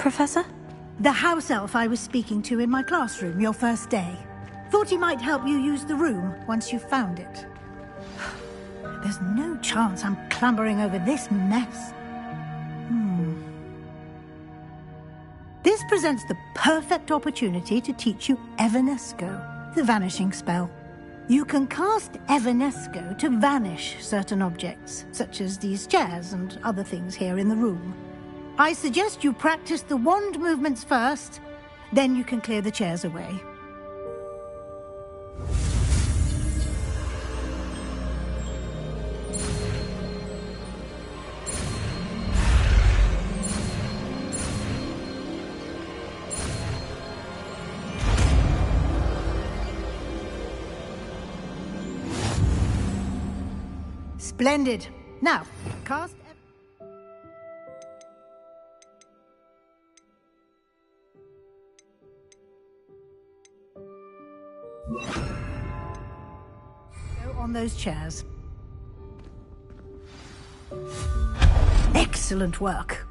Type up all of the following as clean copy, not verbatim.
Professor? The house elf I was speaking to in my classroom your first day. Thought he might help you use the room once you found it. There's no chance I'm clambering over this mess. This presents the perfect opportunity to teach you Evanesco, the vanishing spell. You can cast Evanesco to vanish certain objects, such as these chairs and other things here in the room. I suggest you practice the wand movements first, then you can clear the chairs away. Splendid. Now, cast... Go on those chairs. Excellent work.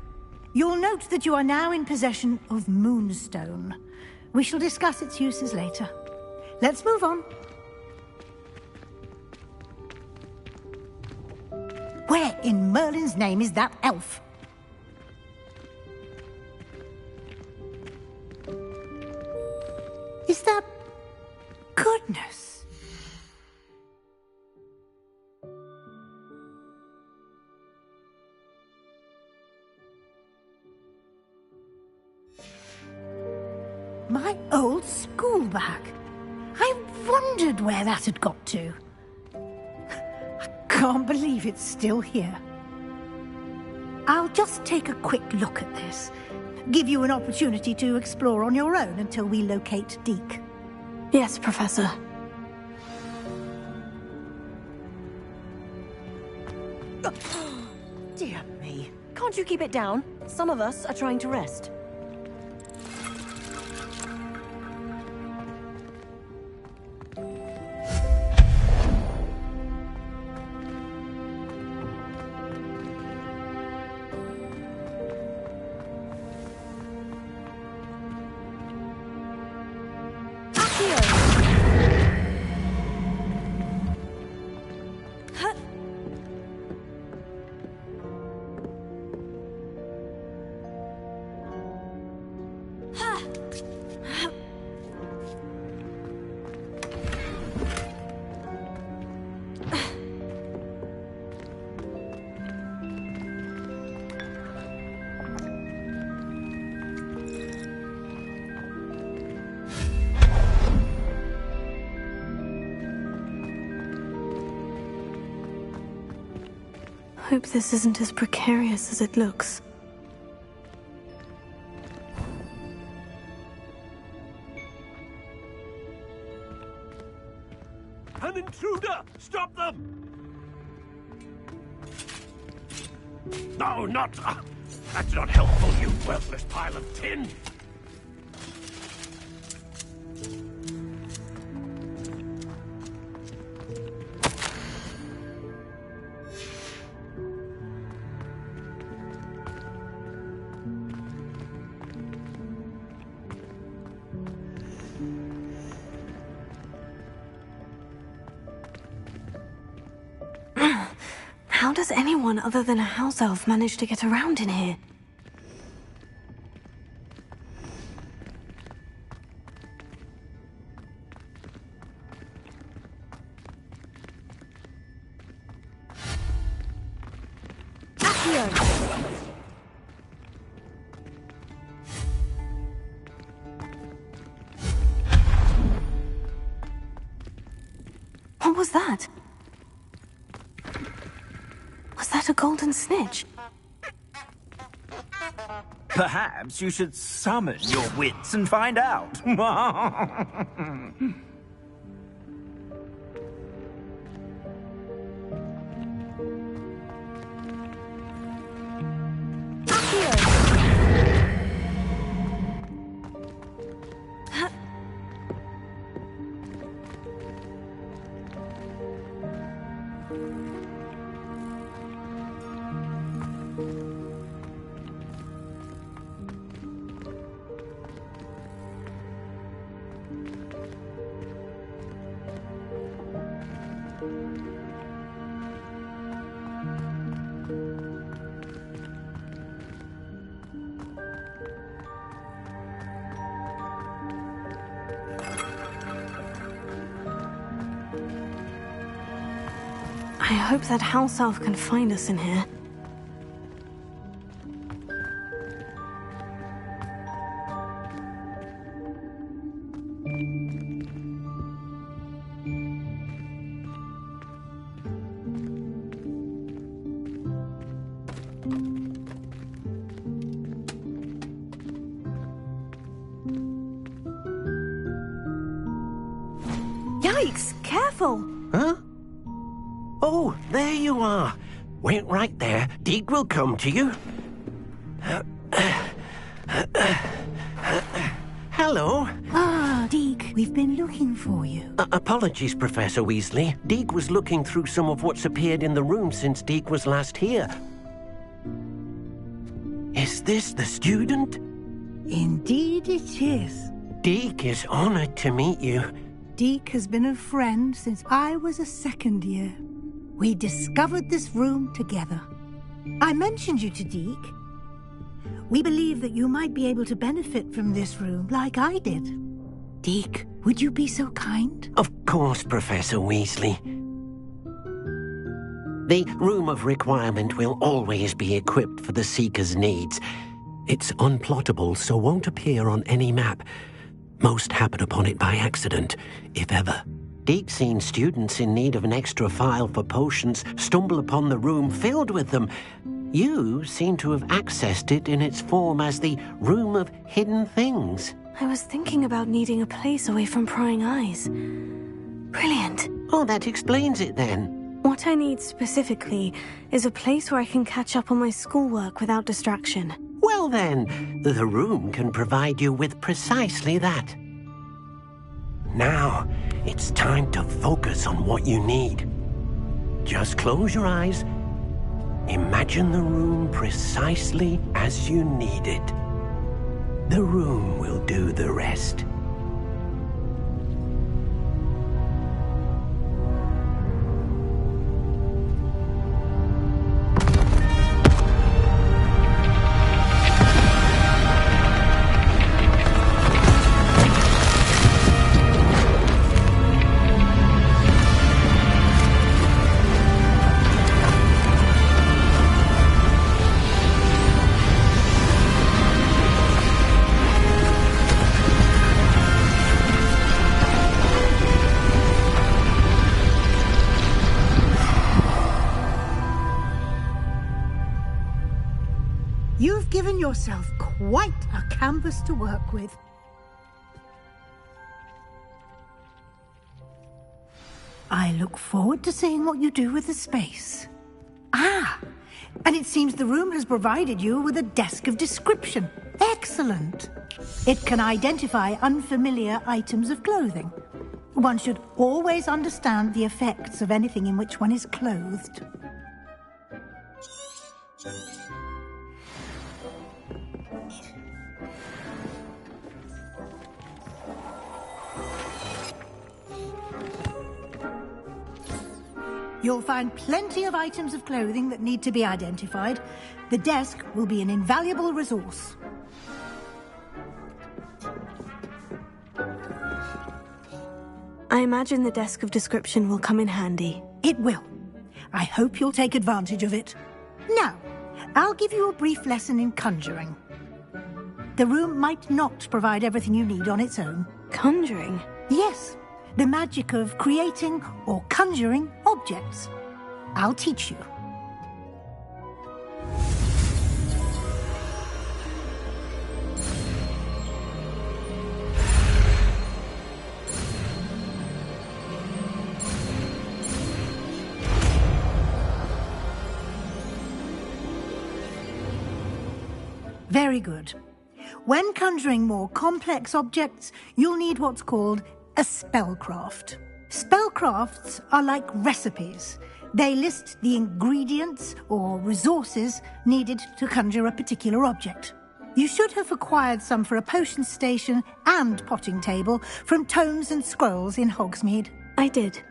You'll note that you are now in possession of Moonstone. We shall discuss its uses later. Let's move on. Where in Merlin's name is that elf? Is that... goodness? My old school bag. I wondered where that had got to. Can't believe it's still here. I'll just take a quick look at this. Give you an opportunity to explore on your own until we locate Deke. Yes, Professor. Dear me. Can't you keep it down? Some of us are trying to rest. Hope this isn't as precarious as it looks. An intruder! Stop them! No, not... that's not helpful, you worthless pile of tin! How does anyone other than a house elf manage to get around in here? What was that? Was that a golden snitch? Perhaps you should summon your wits and find out. hope that house elf can find us in here. Yikes! Careful! Huh? Oh, there you are. Wait right there. Deek will come to you. Hello. Ah, Deke, we've been looking for you. Apologies, Professor Weasley. Deek was looking through some of what's appeared in the room since Deek was last here. Is this the student? Indeed it is. Deek is honored to meet you. Deke has been a friend since I was a second year. We discovered this room together. I mentioned you to Deke. We believe that you might be able to benefit from this room like I did. Deke, would you be so kind? Of course, Professor Weasley. The Room of Requirement will always be equipped for the Seeker's needs. It's unplottable, so won't appear on any map. Most happen upon it by accident, if ever. Deke's seen students in need of an extra file for potions stumble upon the room filled with them. You seem to have accessed it in its form as the Room of Hidden Things. I was thinking about needing a place away from prying eyes. Brilliant. Oh, that explains it then. What I need specifically is a place where I can catch up on my schoolwork without distraction. Well then, the room can provide you with precisely that. Now, it's time to focus on what you need. Just close your eyes. Imagine the room precisely as you need it. The room will do the rest. You've given yourself quite a canvas to work with. I look forward to seeing what you do with the space. Ah, and it seems the room has provided you with a desk of description. Excellent. It can identify unfamiliar items of clothing. One should always understand the effects of anything in which one is clothed. You'll find plenty of items of clothing that need to be identified. The desk will be an invaluable resource. I imagine the desk of description will come in handy. It will. I hope you'll take advantage of it. Now, I'll give you a brief lesson in conjuring. The room might not provide everything you need on its own. Conjuring? Yes, the magic of creating or conjuring objects. I'll teach you. Very good. When conjuring more complex objects, you'll need what's called a spellcraft. Spellcrafts are like recipes. They list the ingredients or resources needed to conjure a particular object. You should have acquired some for a potion station and potting table from tomes and scrolls in Hogsmeade. I did.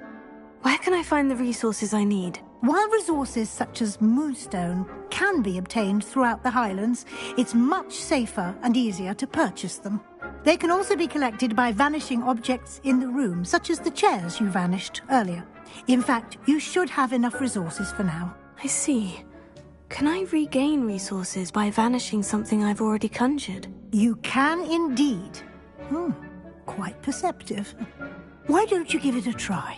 Where can I find the resources I need? While resources such as moonstone can be obtained throughout the Highlands, it's much safer and easier to purchase them. They can also be collected by vanishing objects in the room, such as the chairs you vanished earlier. In fact, you should have enough resources for now. I see. Can I regain resources by vanishing something I've already conjured? You can indeed. Quite perceptive. Why don't you give it a try?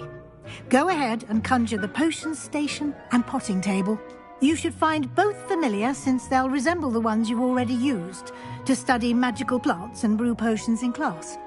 Go ahead and conjure the potion station and potting table. You should find both familiar, since they'll resemble the ones you've already used to study magical plants and brew potions in class.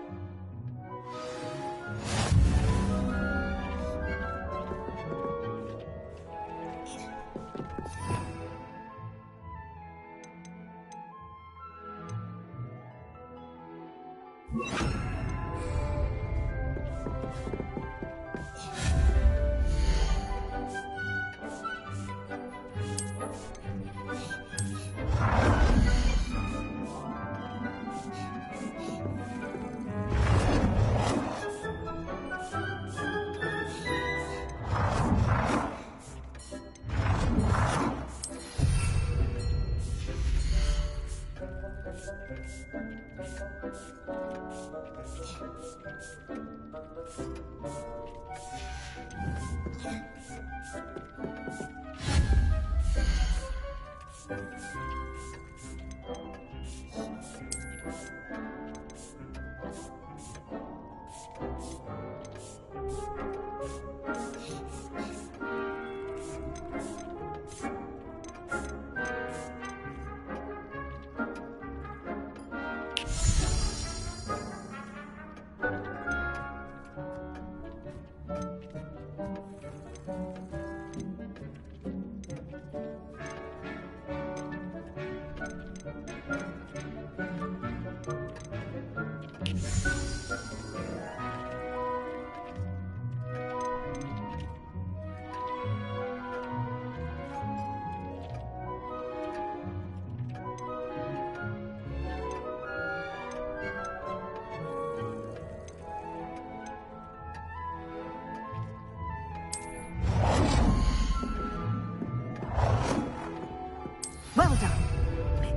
Well done.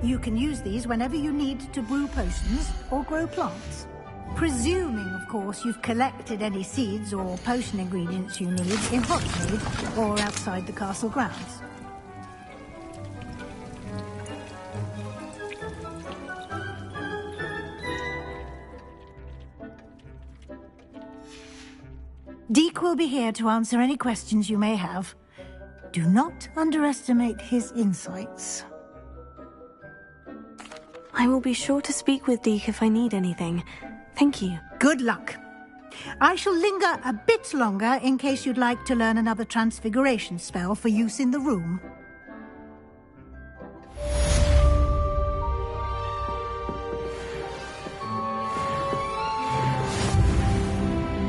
You can use these whenever you need to brew potions or grow plants. Presuming, of course, you've collected any seeds or potion ingredients you need in Hogsmeade or outside the castle grounds. Deke will be here to answer any questions you may have. Do not underestimate his insights. I will be sure to speak with Deke if I need anything. Thank you. Good luck. I shall linger a bit longer in case you'd like to learn another transfiguration spell for use in the room.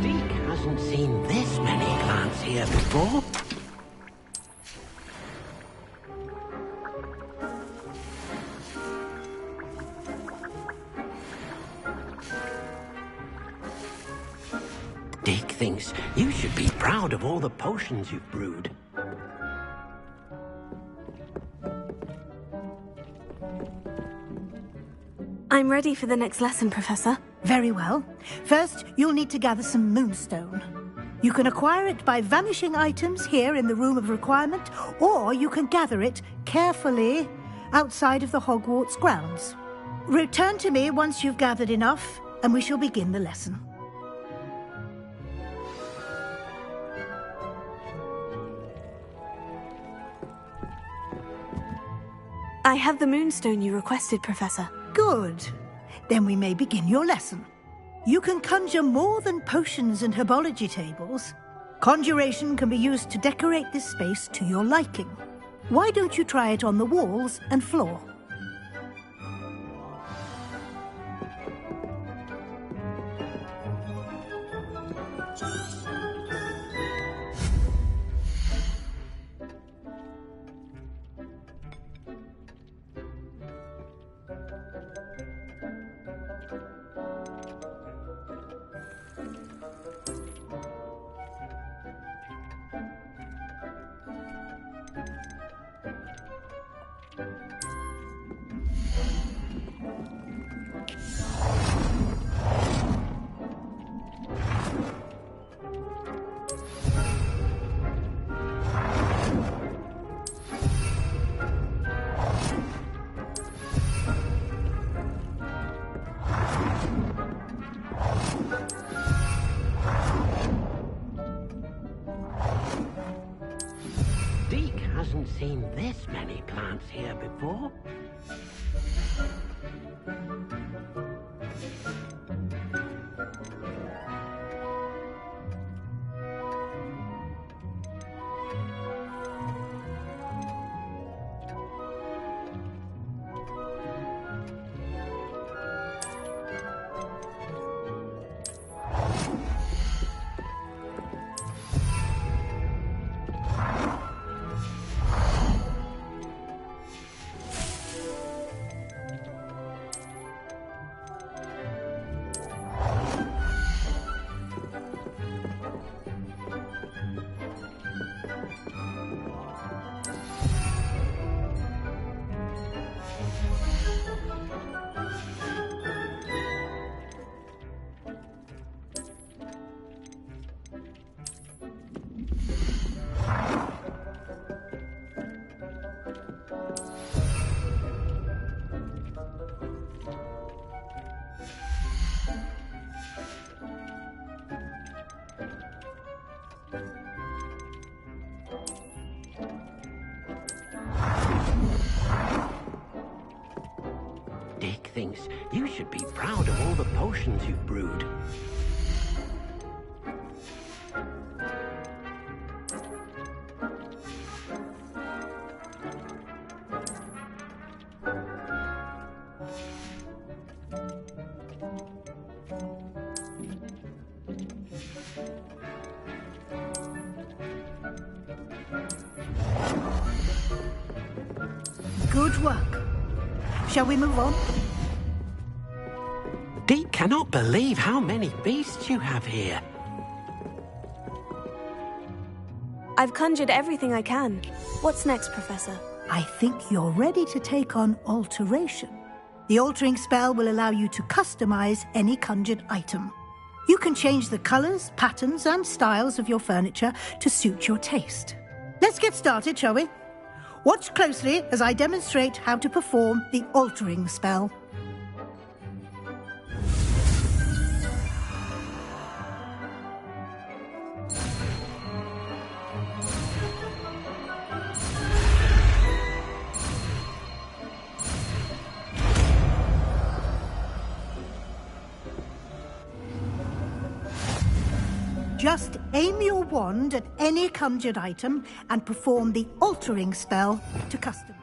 Deke hasn't seen this many plants here before. Deke thinks you should be proud of all the potions you've brewed. I'm ready for the next lesson, Professor. Very well. First, you'll need to gather some moonstone. You can acquire it by vanishing items here in the Room of Requirement, or you can gather it carefully outside of the Hogwarts grounds. Return to me once you've gathered enough, and we shall begin the lesson. I have the moonstone you requested, Professor. Good. Then we may begin your lesson. You can conjure more than potions and herbology tables. Conjuration can be used to decorate this space to your liking. Why don't you try it on the walls and floor? seen this many plants here before. Dick thinks you should be proud of all the potions you've brewed. Good work. Shall we move on? Deke cannot believe how many beasts you have here. I've conjured everything I can. What's next, Professor? I think you're ready to take on alteration. The altering spell will allow you to customize any conjured item. You can change the colors, patterns, and styles of your furniture to suit your taste. Let's get started, shall we? Watch closely as I demonstrate how to perform the altering spell. Just aim your wand at any conjured item and perform the altering spell to custom.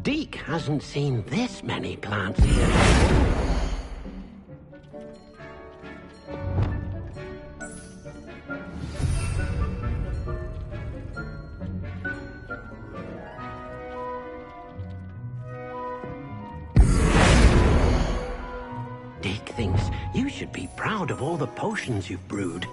Deke hasn't seen this many plants here before. Deke thinks you should be proud of all the potions you've brewed.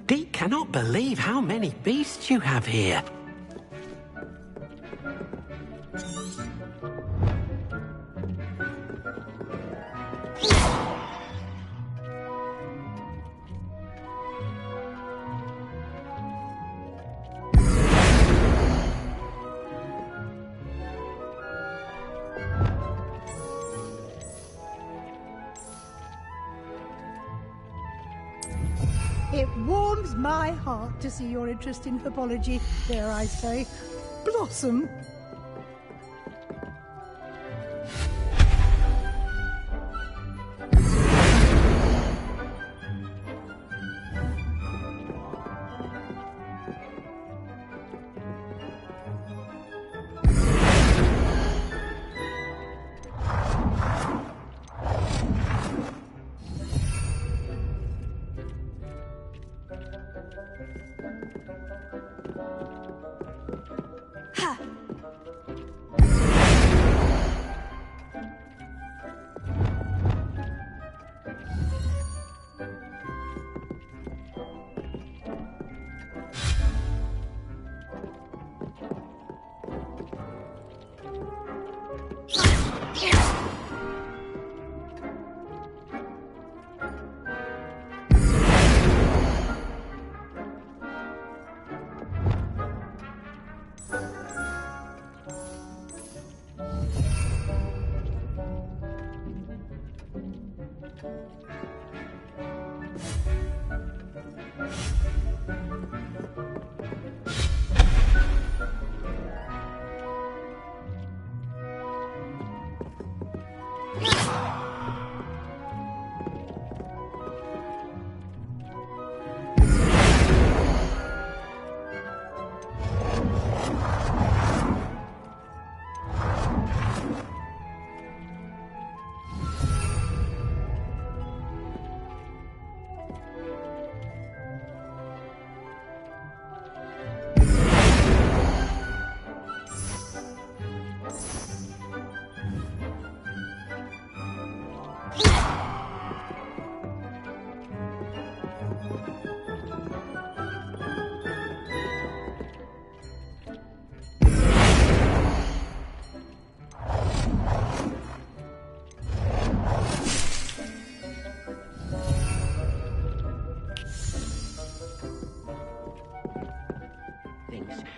Deke cannot believe how many beasts you have here. It warms my heart to see your interest in herbology, dare I say, blossom.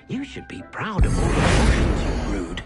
You should be proud of all the potions you brewed.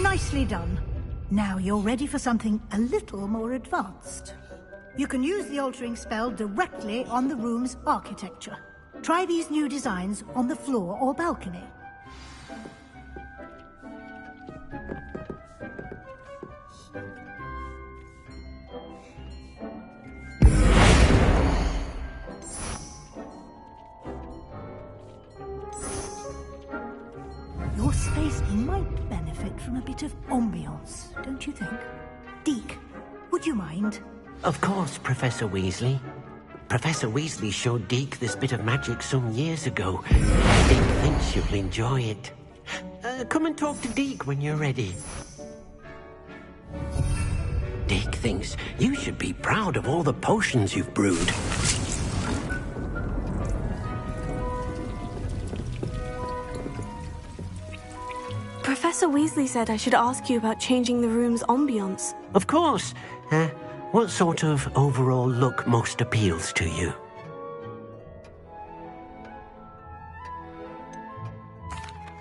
Nicely done. Now you're ready for something a little more advanced. You can use the altering spell directly on the room's architecture. Try these new designs on the floor or balcony. Your space might benefit from a bit of ambiance, don't you think? Deke, would you mind? Of course, Professor Weasley. Professor Weasley showed Deke this bit of magic some years ago. Deke thinks you'll enjoy it. come and talk to Deke when you're ready. Deke thinks you should be proud of all the potions you've brewed. Professor Weasley said I should ask you about changing the room's ambience. Of course. What sort of overall look most appeals to you?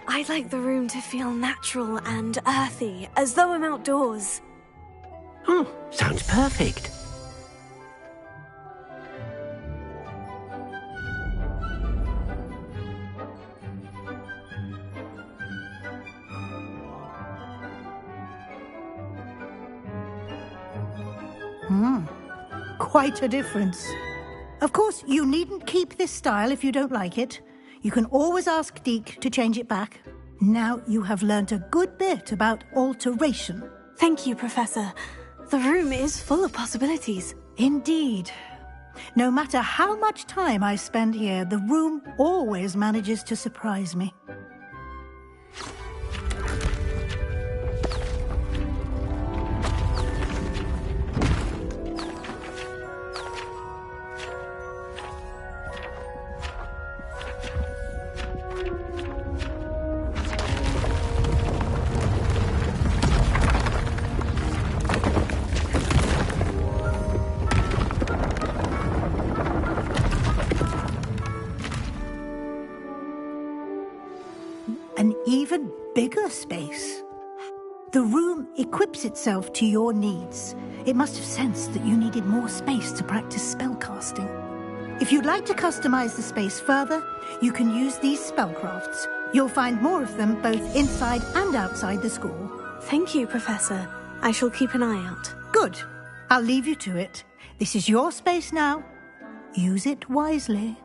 I'd like the room to feel natural and earthy, as though I'm outdoors. Oh, sounds perfect. Quite a difference. Of course, you needn't keep this style if you don't like it. You can always ask Deke to change it back. Now you have learnt a good bit about alteration. Thank you, Professor. The room is full of possibilities. Indeed. No matter how much time I spend here, the room always manages to surprise me. An even bigger space. The room equips itself to your needs. It must have sensed that you needed more space to practice spellcasting. If you'd like to customize the space further, you can use these spellcrafts. You'll find more of them both inside and outside the school. Thank you, Professor. I shall keep an eye out. Good. I'll leave you to it. This is your space now. Use it wisely.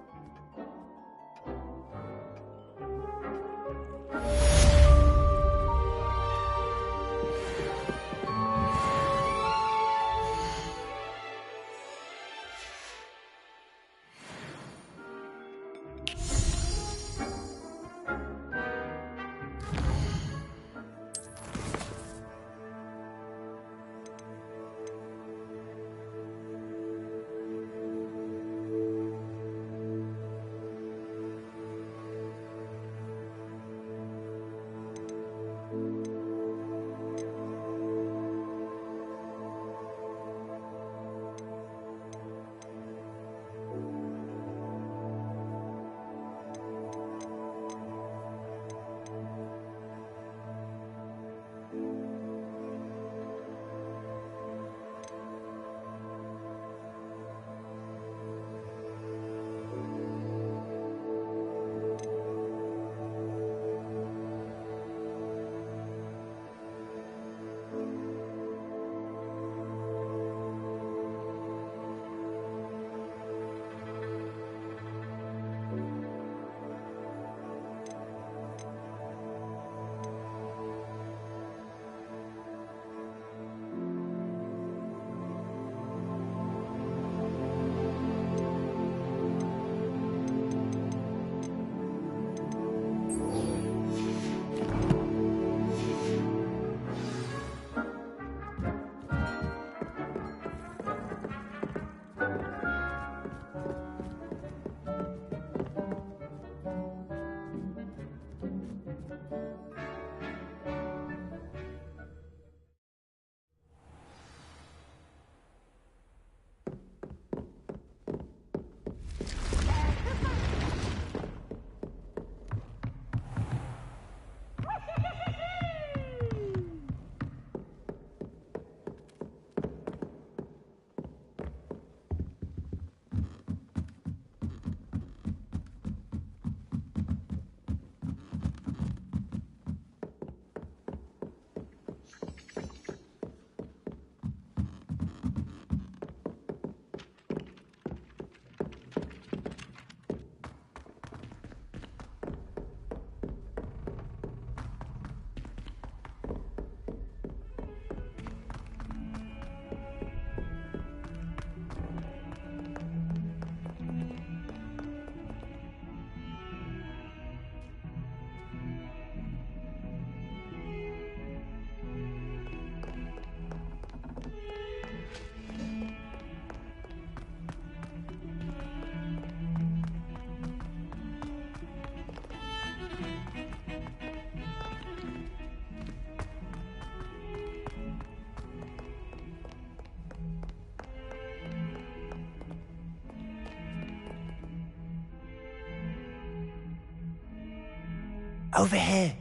Over here.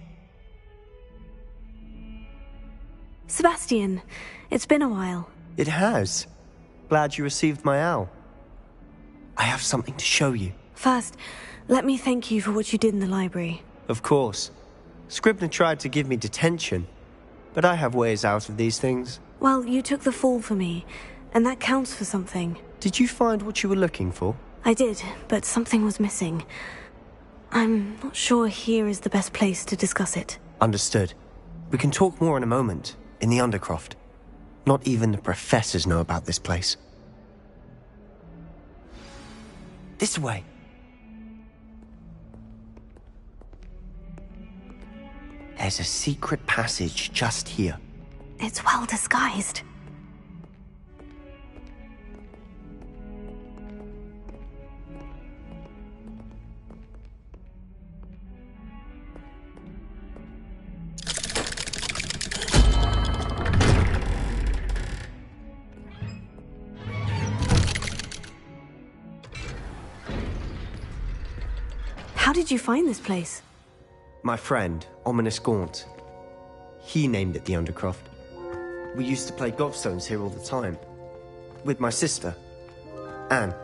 Sebastian, it's been a while. It has. Glad you received my owl. I have something to show you. First, let me thank you for what you did in the library. Of course. Scribner tried to give me detention, but I have ways out of these things. Well, you took the fall for me, and that counts for something. Did you find what you were looking for? I did, but something was missing. I'm not sure here is the best place to discuss it. Understood. We can talk more in a moment, in the Undercroft. Not even the professors know about this place. This way. There's a secret passage just here. It's well disguised. How did you find this place? My friend, Ominous Gaunt. He named it the Undercroft. We used to play gobstones here all the time. With my sister, Anne.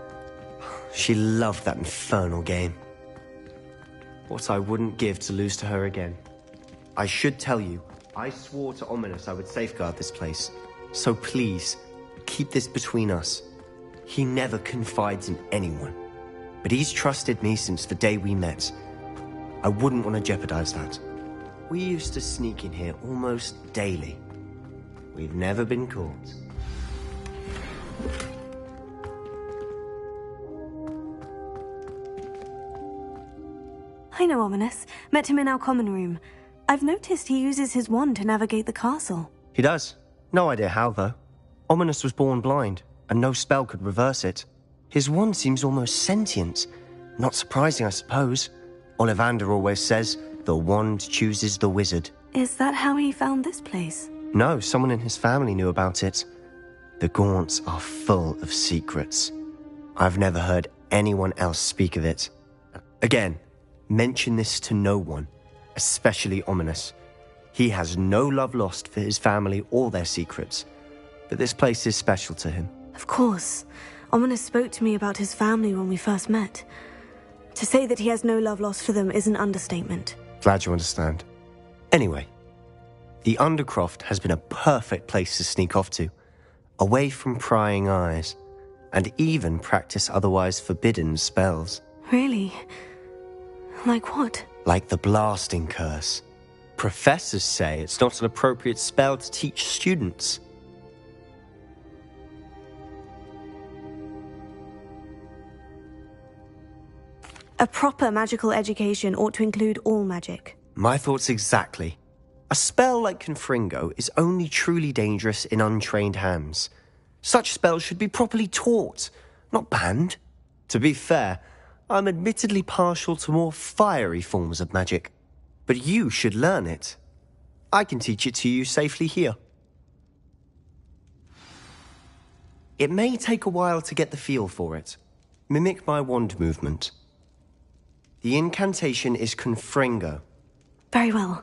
She loved that infernal game. What I wouldn't give to lose to her again. I should tell you, I swore to Ominous I would safeguard this place. So please, keep this between us. He never confides in anyone. But he's trusted me since the day we met. I wouldn't want to jeopardize that. We used to sneak in here almost daily. We've never been caught. I know Ominous. Met him in our common room. I've noticed he uses his wand to navigate the castle. He does. No idea how, though. Ominous was born blind, and no spell could reverse it. His wand seems almost sentient. Not surprising, I suppose. Ollivander always says, the wand chooses the wizard. Is that how he found this place? No, someone in his family knew about it. The Gaunts are full of secrets. I've never heard anyone else speak of it. Again, mention this to no one, especially Ominous. He has no love lost for his family or their secrets, but this place is special to him. Of course. Ominous spoke to me about his family when we first met. To say that he has no love lost for them is an understatement. Glad you understand. Anyway, the Undercroft has been a perfect place to sneak off to, away from prying eyes, and even practice otherwise forbidden spells. Really? Like what? Like the blasting curse. Professors say it's not an appropriate spell to teach students. A proper magical education ought to include all magic. My thoughts exactly. A spell like Confringo is only truly dangerous in untrained hands. Such spells should be properly taught, not banned. To be fair, I'm admittedly partial to more fiery forms of magic. But you should learn it. I can teach it to you safely here. It may take a while to get the feel for it. Mimic my wand movement. The incantation is Confringo. Very well.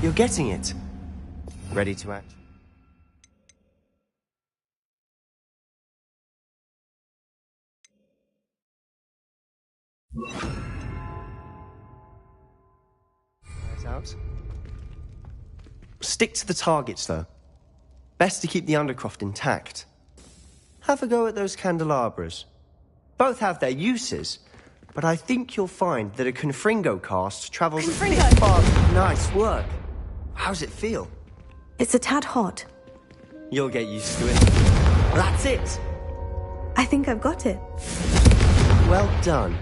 You're getting it. Ready to act? Eyes out. Stick to the targets, though. Best to keep the Undercroft intact. Have a go at those candelabras. Both have their uses, but I think you'll find that a Confringo cast travels a bit faster. Nice work. How's it feel? It's a tad hot. You'll get used to it. That's it. I think I've got it. Well done.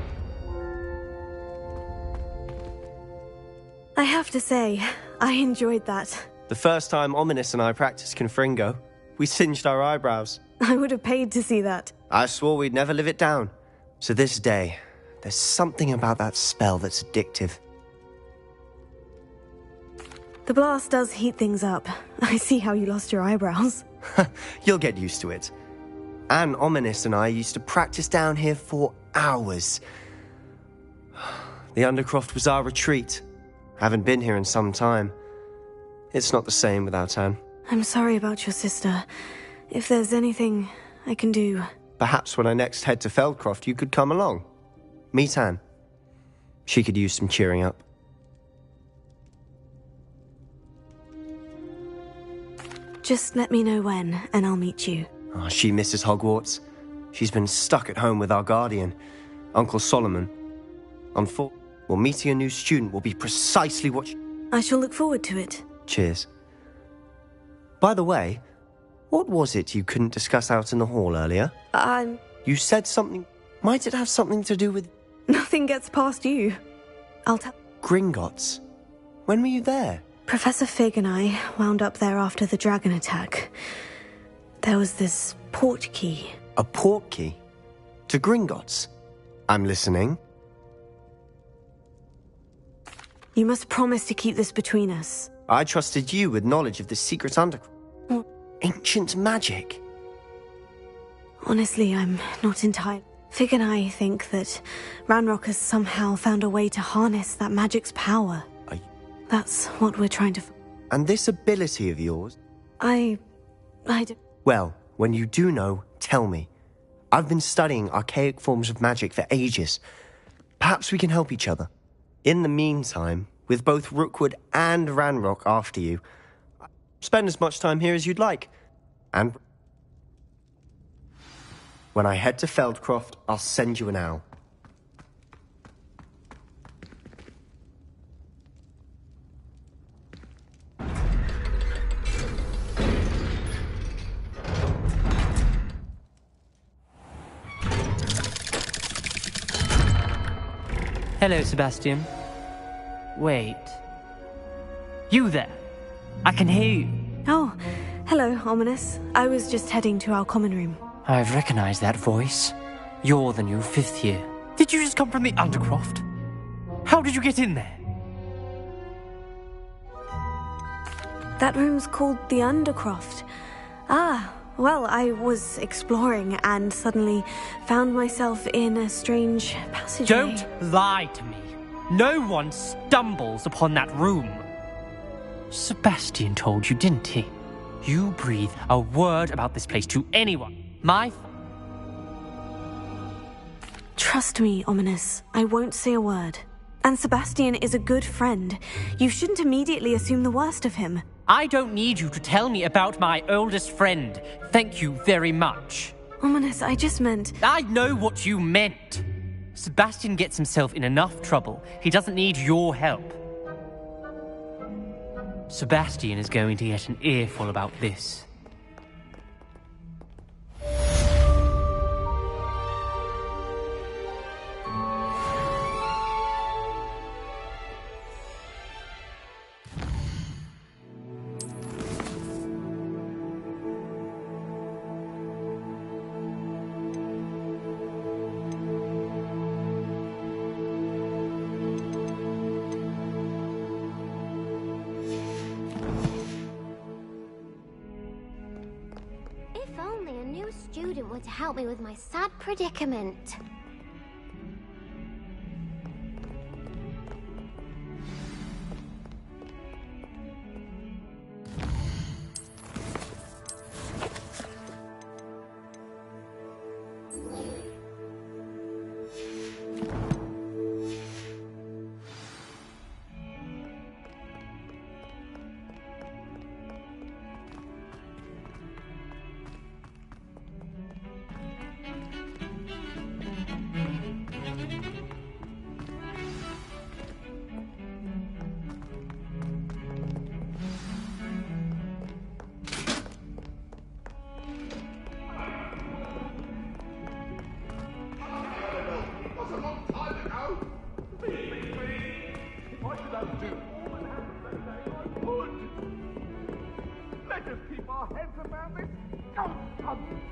I have to say, I enjoyed that. The first time Ominous and I practiced Confringo, we singed our eyebrows. I would have paid to see that. I swore we'd never live it down. To this day, there's something about that spell that's addictive. The blast does heat things up. I see how you lost your eyebrows. You'll get used to it. Anne, Ominous and I used to practice down here for hours. The Undercroft was our retreat. Haven't been here in some time. It's not the same without Anne. I'm sorry about your sister. If there's anything I can do... Perhaps when I next head to Feldcroft, you could come along. Meet Anne. She could use some cheering up. Just let me know when, and I'll meet you. Oh, she misses Hogwarts. She's been stuck at home with our guardian, Uncle Solomon. Well, meeting a new student will be precisely what I shall look forward to it. Cheers. By the way, what was it you couldn't discuss out in the hall earlier? You said something... Might it have something to do with... Nothing gets past you. I'll tell... Gringotts? When were you there? Professor Fig and I wound up there after the dragon attack. There was this port key. A port key? To Gringotts? I'm listening. You must promise to keep this between us. I trusted you with knowledge of the secret underground. Ancient magic. Honestly, I'm not entirely... Fig and I think that Ranrock has somehow found a way to harness that magic's power. That's what we're trying to... And this ability of yours? I don't... Well, when you do know, tell me. I've been studying archaic forms of magic for ages. Perhaps we can help each other. In the meantime, with both Rookwood and Ranrock after you, spend as much time here as you'd like. And when I head to Feldcroft, I'll send you an owl. Hello, Sebastian. Wait. You there? I can hear you. Oh, hello, Ominous. I was just heading to our common room. I've recognized that voice. You're the new 5th year. Did you just come from the Undercroft? How did you get in there? That room's called the Undercroft. Ah, well, I was exploring and suddenly found myself in a strange passageway. Don't lie to me. No one stumbles upon that room. Sebastian told you, didn't he? You breathe a word about this place to anyone. Trust me, Ominous. I won't say a word. And Sebastian is a good friend. You shouldn't immediately assume the worst of him. I don't need you to tell me about my oldest friend. Thank you very much. Ominous, I just meant... I know what you meant. Sebastian gets himself in enough trouble. He doesn't need your help. Sebastian is going to get an earful about this. Student would help me with my sad predicament.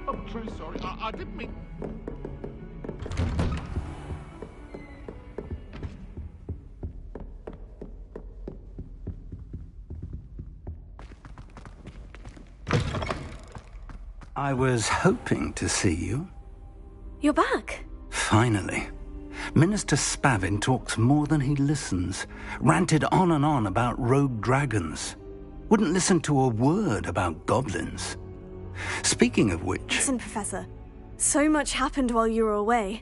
I'm truly sorry. I didn't mean... I was hoping to see you. You're back. Finally. Minister Spavin talks more than he listens. Ranted on and on about rogue dragons. Wouldn't listen to a word about goblins. Speaking of which... Listen, Professor. So much happened while you were away.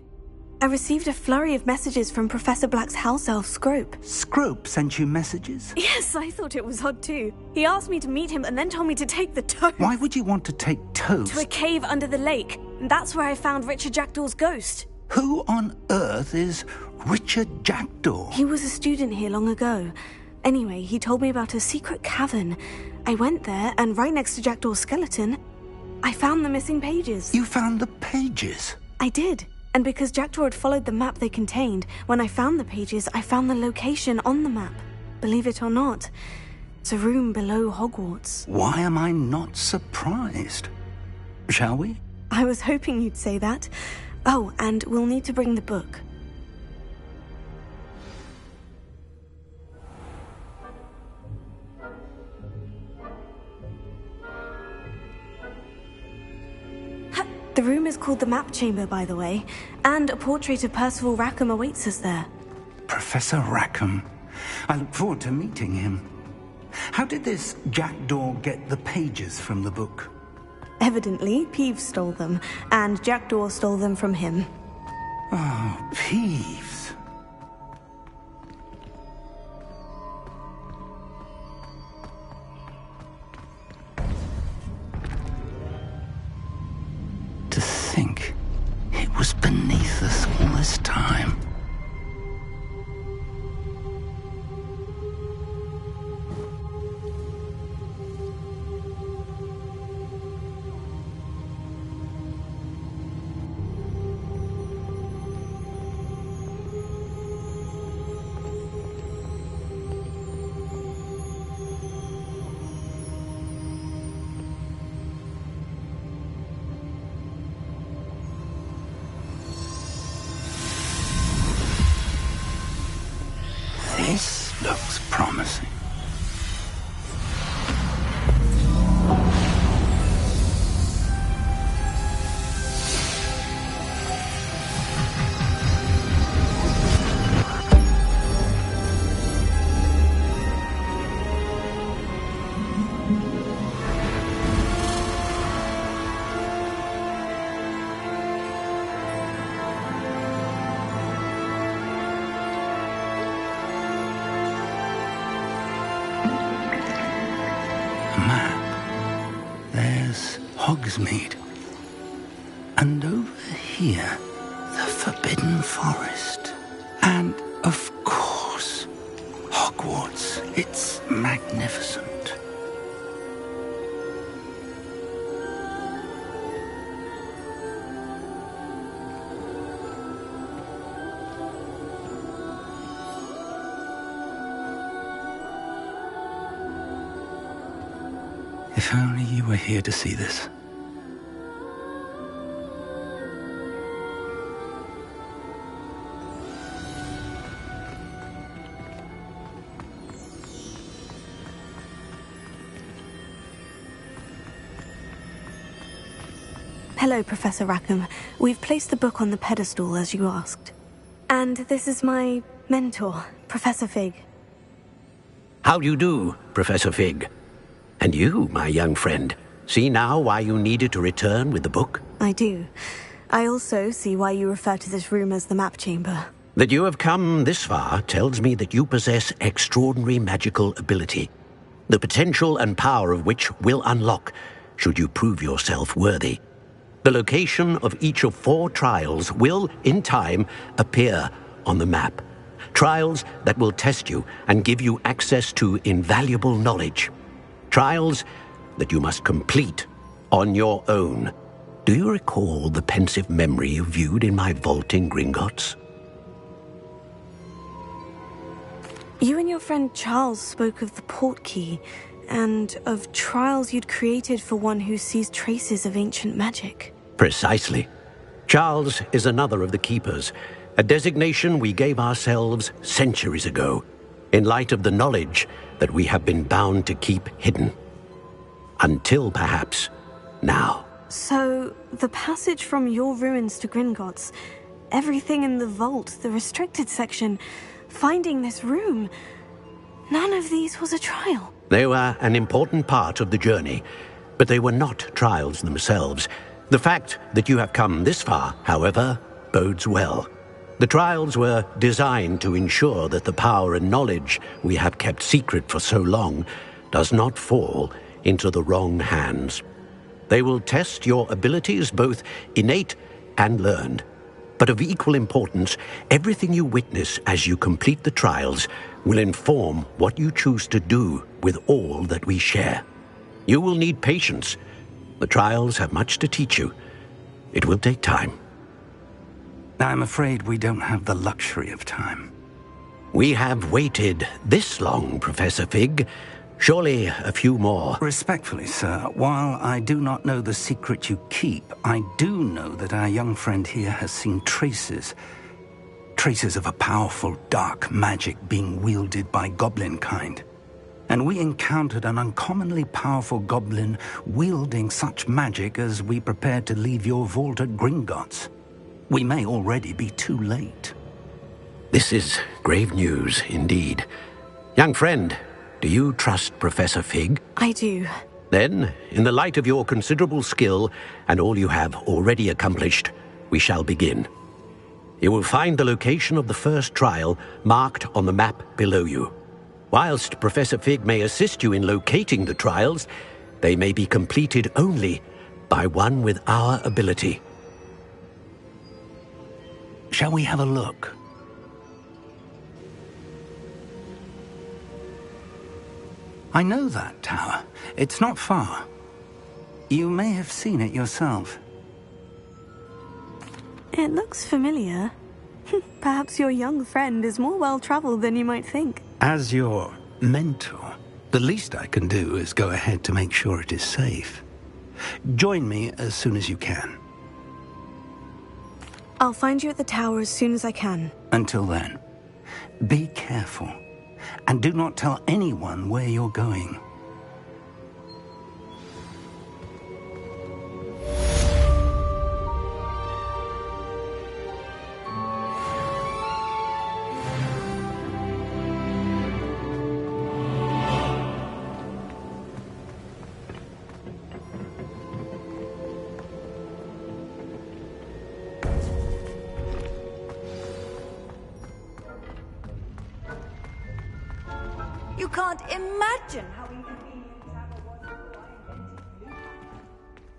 I received a flurry of messages from Professor Black's house elf, Scrope. Scrope sent you messages? Yes, I thought it was odd too. He asked me to meet him and then told me to take the toast. Why would you want to take toast? To a cave under the lake. And that's where I found Richard Jackdaw's ghost. Who on earth is Richard Jackdaw? He was a student here long ago. Anyway, he told me about a secret cavern. I went there, and right next to Jackdaw's skeleton, I found the missing pages. You found the pages? I did. And because Jackdaw had followed the map they contained, when I found the pages, I found the location on the map. Believe it or not, it's a room below Hogwarts. Why am I not surprised? Shall we? I was hoping you'd say that. Oh, and we'll need to bring the book. The room is called the Map Chamber, by the way, and a portrait of Percival Rackham awaits us there. Professor Rackham. I look forward to meeting him. How did this Jackdaw get the pages from the book? Evidently, Peeves stole them, and Jackdaw stole them from him. Oh, Peeves. To think it was beneath us all this time. This looks promising. There's Hogsmeade. And over here, the Forbidden Forest. And, of course, Hogwarts. It's magnificent. If only you were here to see this. Hello, Professor Rackham. We've placed the book on the pedestal, as you asked. And this is my mentor, Professor Fig. How do you do, Professor Fig? And you, my young friend, see now why you needed to return with the book? I do. I also see why you refer to this room as the Map Chamber. That you have come this far tells me that you possess extraordinary magical ability, the potential and power of which will unlock, should you prove yourself worthy. The location of each of 4 trials will, in time, appear on the map. Trials that will test you and give you access to invaluable knowledge. Trials that you must complete on your own. Do you recall the pensive memory you viewed in my vault in Gringotts? You and your friend Charles spoke of the portkey, and of trials you'd created for one who sees traces of ancient magic. Precisely. Charles is another of the Keepers, a designation we gave ourselves centuries ago, in light of the knowledge that we have been bound to keep hidden. Until, perhaps, now. So, the passage from your ruins to Gringotts, everything in the vault, the restricted section, finding this room, none of these was a trial. They were an important part of the journey, but they were not trials themselves. The fact that you have come this far, however, bodes well. The trials were designed to ensure that the power and knowledge we have kept secret for so long does not fall into the wrong hands. They will test your abilities, both innate and learned. But of equal importance, everything you witness as you complete the trials will inform what you choose to do with all that we share. You will need patience. The trials have much to teach you. It will take time. I'm afraid we don't have the luxury of time. We have waited this long, Professor Fig. Surely a few more. Respectfully, sir, while I do not know the secret you keep, I do know that our young friend here has seen traces of a powerful dark magic being wielded by goblin kind. And we encountered an uncommonly powerful goblin wielding such magic as we prepared to leave your vault at Gringotts. We may already be too late. This is grave news indeed. Young friend, do you trust Professor Fig? I do. Then, in the light of your considerable skill and all you have already accomplished, we shall begin. You will find the location of the first trial marked on the map below you. Whilst Professor Fig may assist you in locating the trials, they may be completed only by one with our ability. Shall we have a look? I know that tower. It's not far. You may have seen it yourself. It looks familiar. Perhaps your young friend is more well-traveled than you might think. As your mentor, the least I can do is go ahead to make sure it is safe. Join me as soon as you can. I'll find you at the tower as soon as I can. Until then, be careful, and do not tell anyone where you're going. You can't imagine how inconvenient the tower was before I invented loot.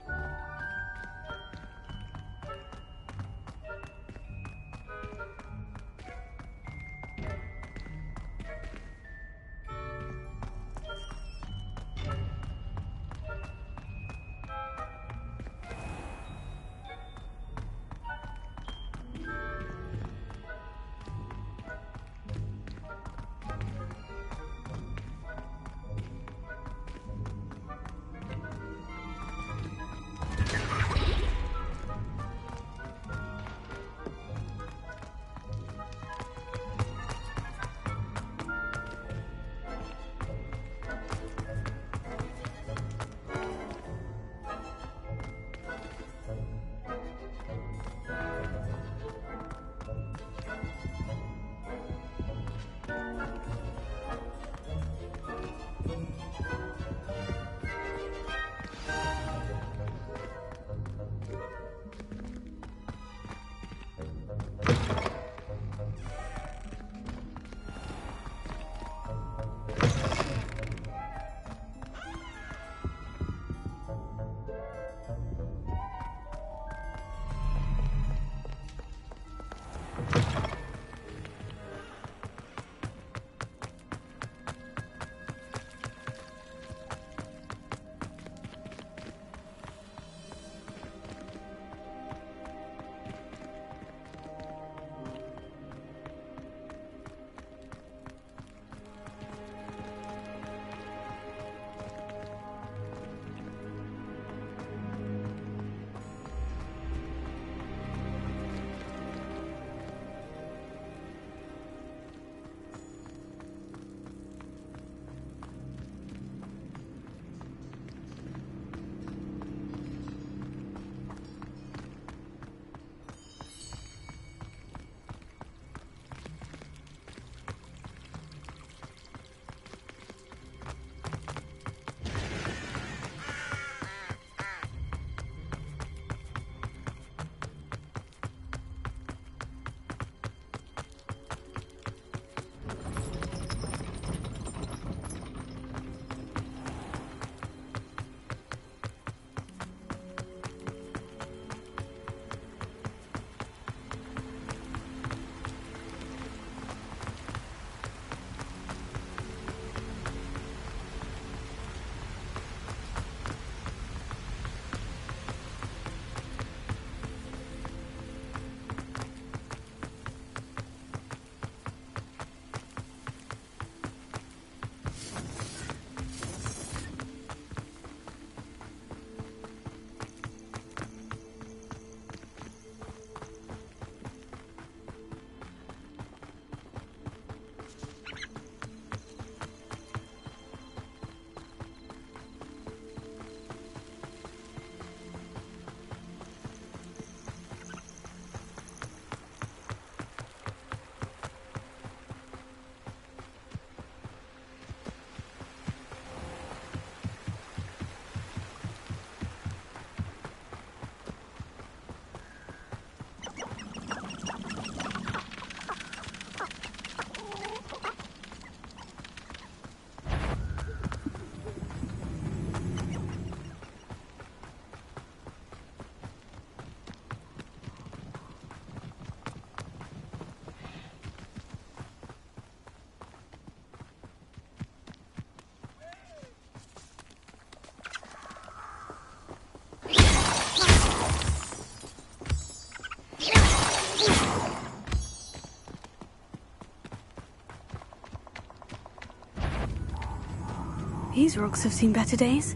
These rocks have seen better days.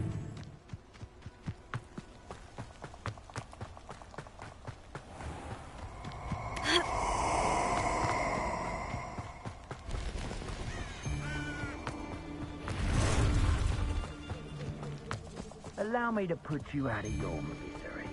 Allow me to put you out of your misery.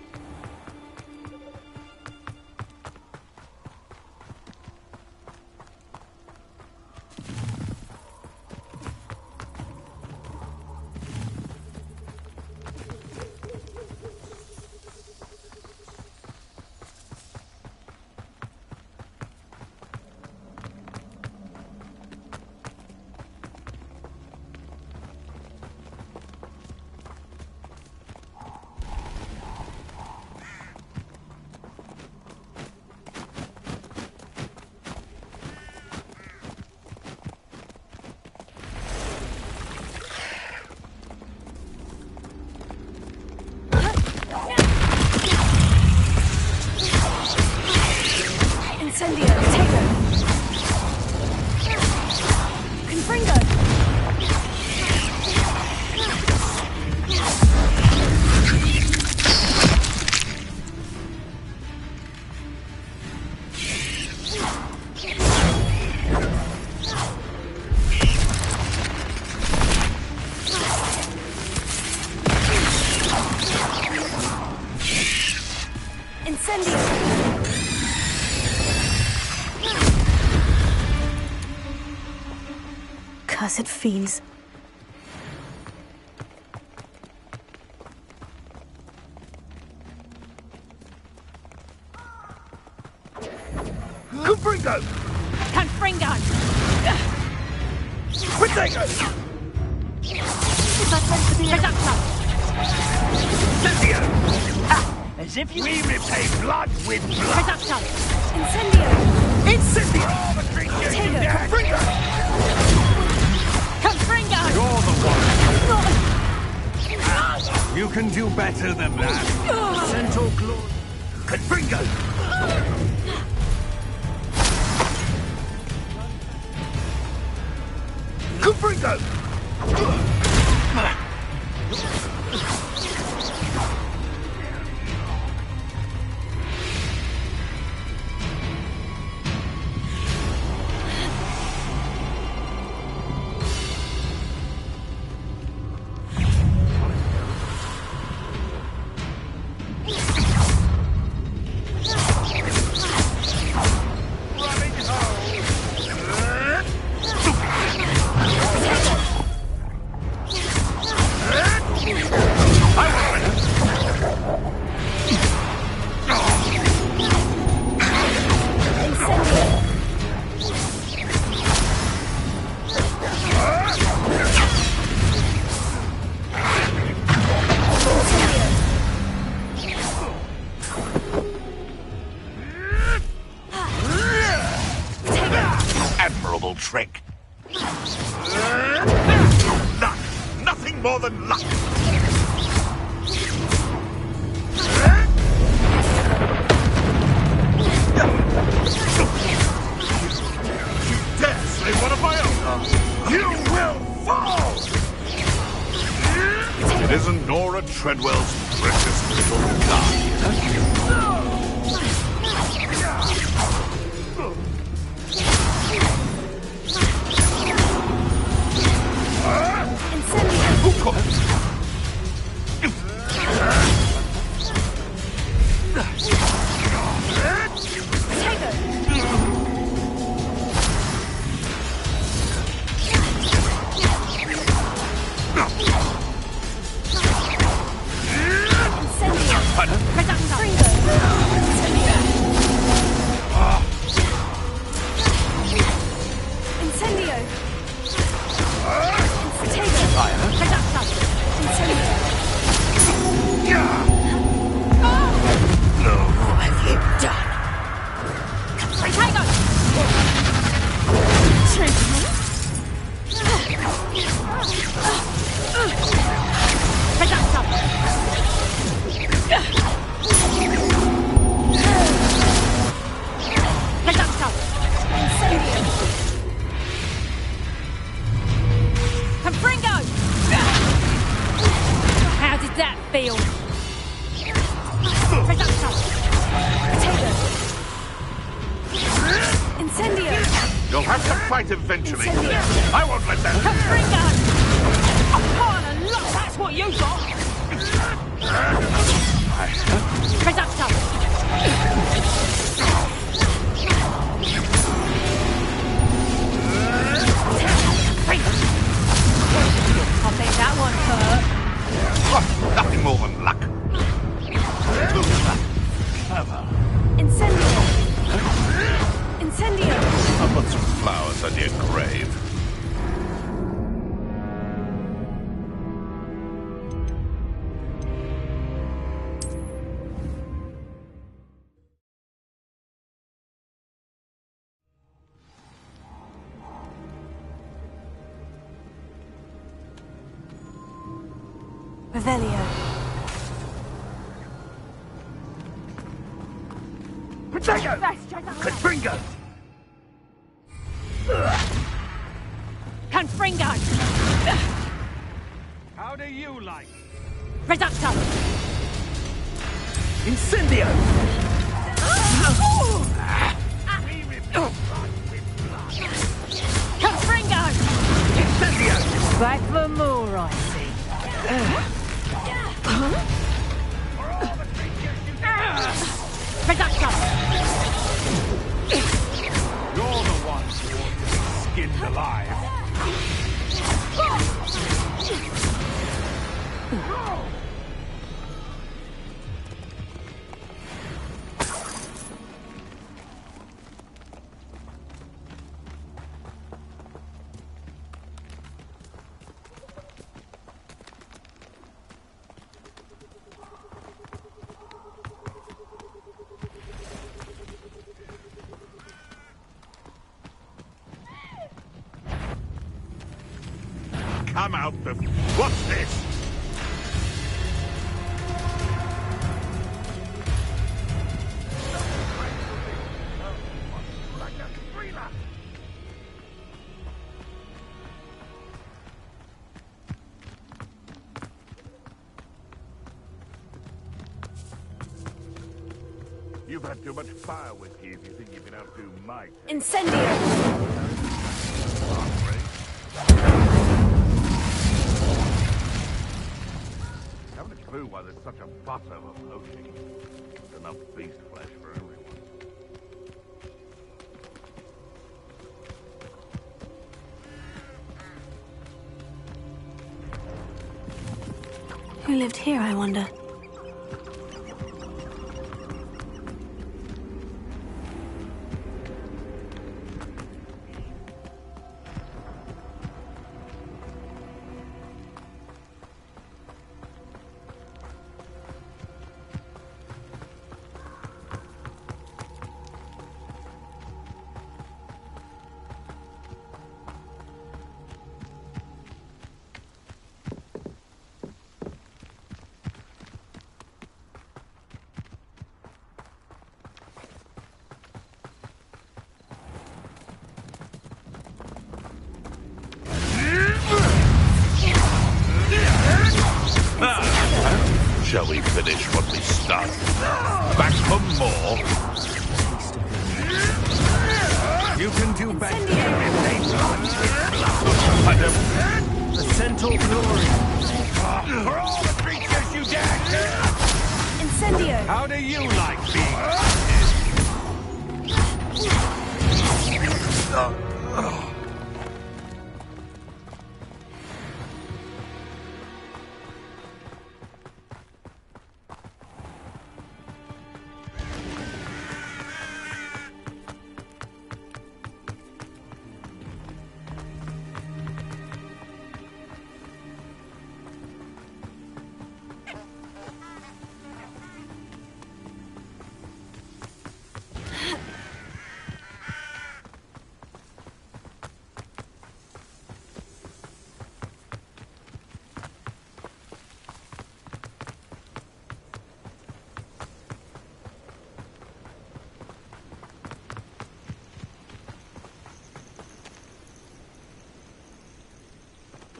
Cursed fiends. Confringo! Confringo! Protego! Is that meant to be a reductor? Incendio! As if you... We repay blood with blood! Reductor! Incendio! Incendio! Oh, the creature! Confringo! Confringo! You're the one! You can do better than that. Centaur glory. Confringo! Confringo! Admirable trick. Luck. Nothing more than luck. You dare slay one of my own? You will fall! It isn't Nora Treadwell's precious little guardian. You'll have to fight eventually. I won't let that... Confringo! A pile of luck, that's what you got! Reductor! I think that one hurt. Oh, nothing more than luck. Incendio! Incendio! I'll put some flowers on your grave. Revelio. Protego! Confringo! Confringo! How do you like? Reductor! Incendio! Confringo! Incendio! Back for more, I see. Reductor! You're the ones who want to be skinned alive. Come out the... What's this? You've had too much fire whiskey if you think you can outdo my taste. Incendio! Haven't a clue why there's such a fuss over poaching. There's enough beast flesh for everyone. Who lived here, I wonder? Shall we finish what we started? Back for more? You can do better. The Centaur glory. For all the creatures you dare kill! Incendio! How do you like being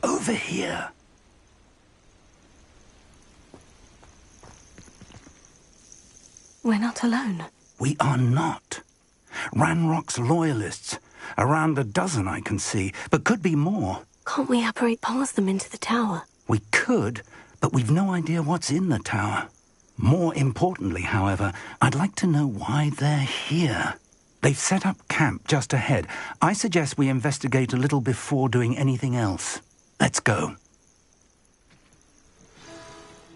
over here? We're not alone. We are not. Ranrock's loyalists, Around a dozen I can see, but could be more. Can't we apparate past them into the tower? We could, but we've no idea what's in the tower. More importantly, however, I'd like to know why they're here. They've set up camp just ahead. I suggest we investigate a little before doing anything else. Let's go.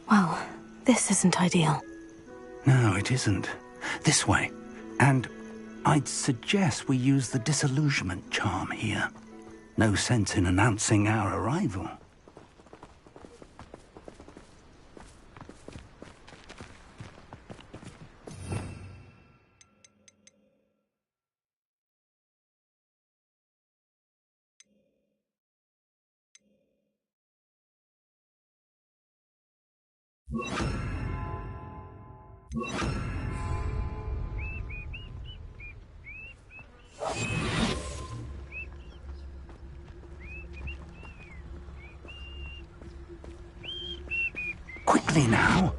Well, this isn't ideal. No, it isn't. This way. And I'd suggest we use the disillusionment charm here. No sense in announcing our arrival. Quickly now.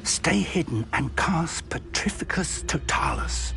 Stay hidden and cast Petrificus Totalis.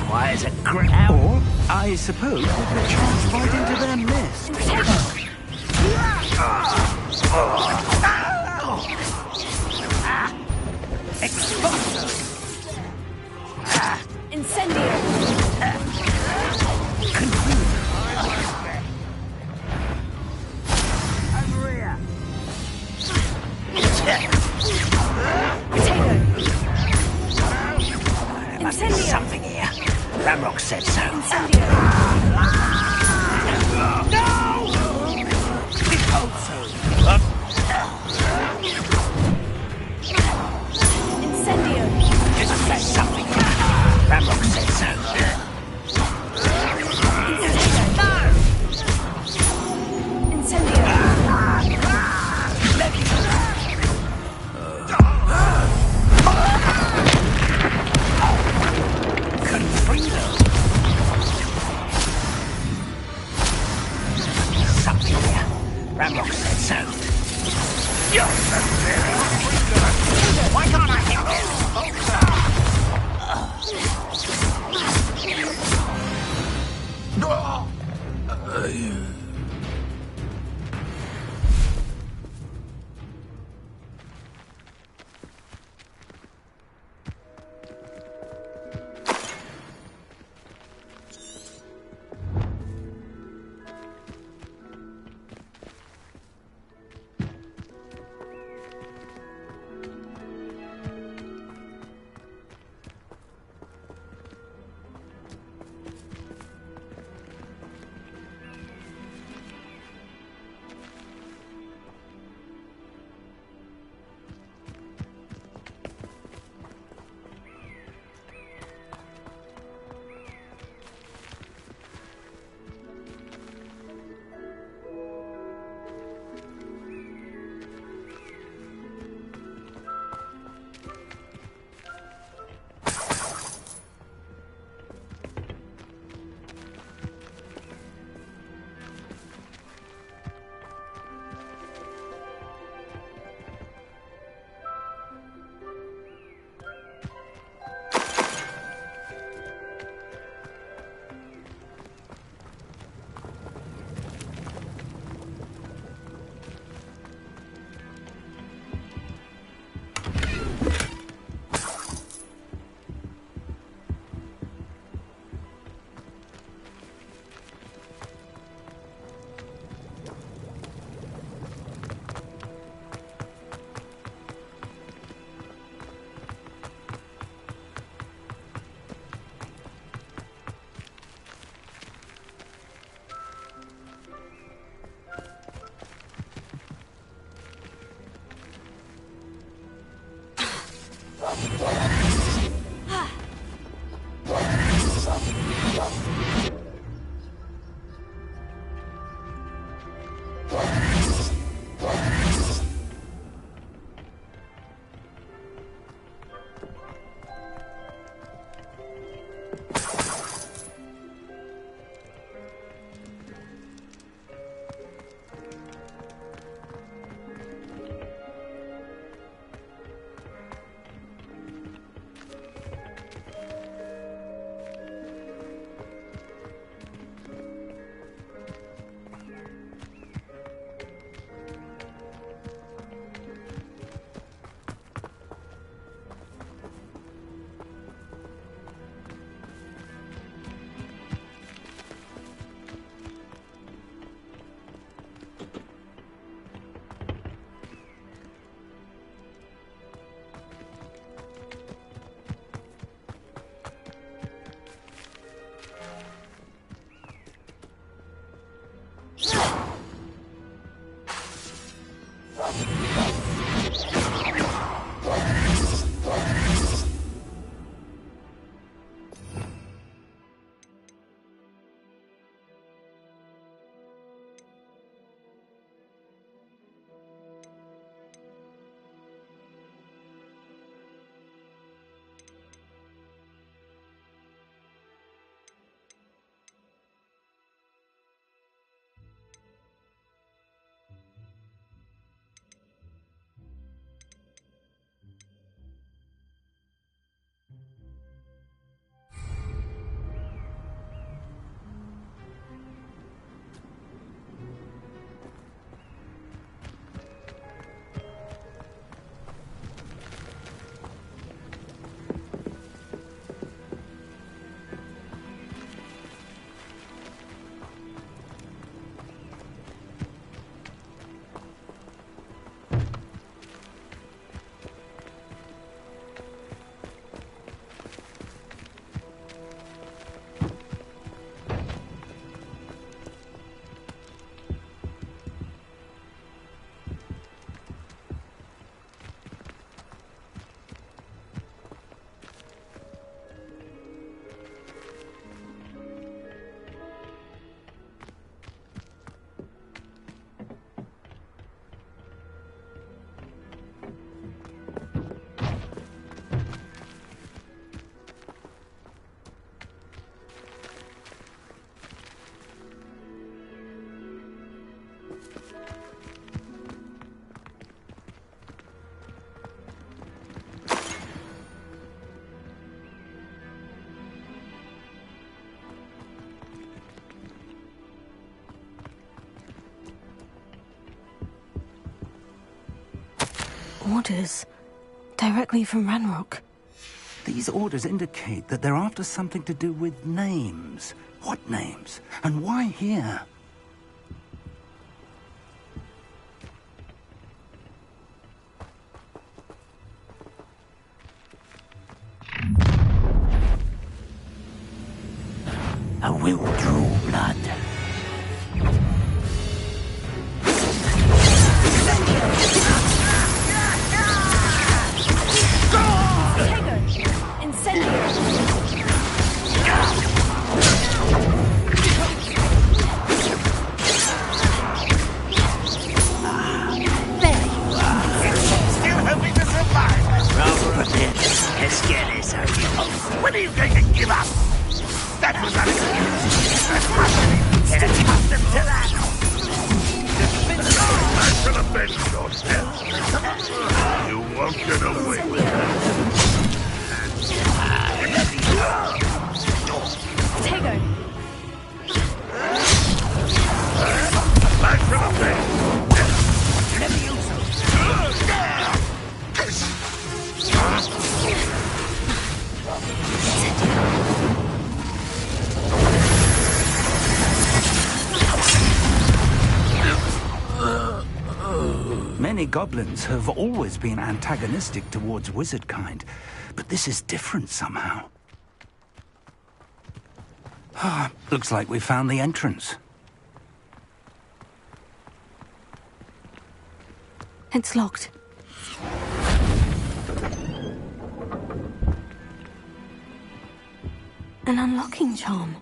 Why is a crowd? Or, I suppose, we could charge right into their midst. Incendio! Over here. Incendio! Something here. Ramrock said so. Incendio! No! We hope so. Incendio! There's something here. Ramrock said so. Incendio! Something here. Ramrock said so. Why can't I hit this? Orders. Directly from Ranrock. These orders indicate that they're after something to do with names. What names? And why here? A will draw blood. When are you going to give up? That was unexcused. Get accustomed to that. I shall avenge yourself. You won't get away with it. Tego. I shall avenge. Many goblins have always been antagonistic towards wizard kind, but this is different somehow. Looks like we found the entrance. It's locked. An unlocking charm.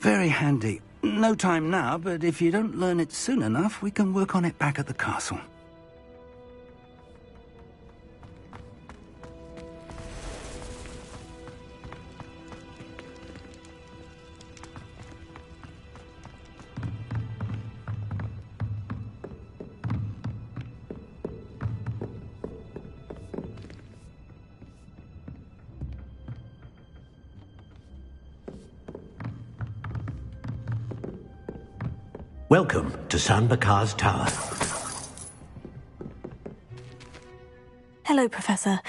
Very handy. No time now, but if you don't learn it soon enough, we can work on it back at the castle. Welcome to San Bakar's Tower. Hello, Professor.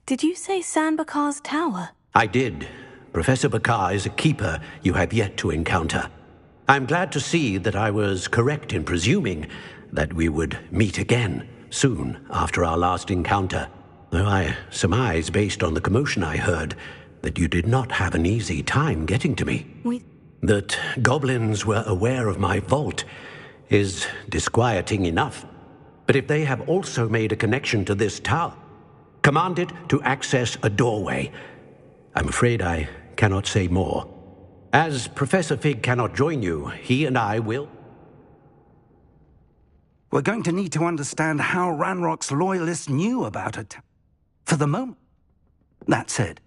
Did you say San Bakar's Tower? I did. Professor Bakar is a keeper you have yet to encounter. I'm glad to see that I was correct in presuming that we would meet again soon after our last encounter, though I surmise, based on the commotion I heard, that you did not have an easy time getting to me. That goblins were aware of my vault is disquieting enough. But if they have also made a connection to this tower, command it to access a doorway. I'm afraid I cannot say more. As Professor Fig cannot join you, he and I will... We're going to need to understand how Ranrock's loyalists knew about it. For the moment. That said,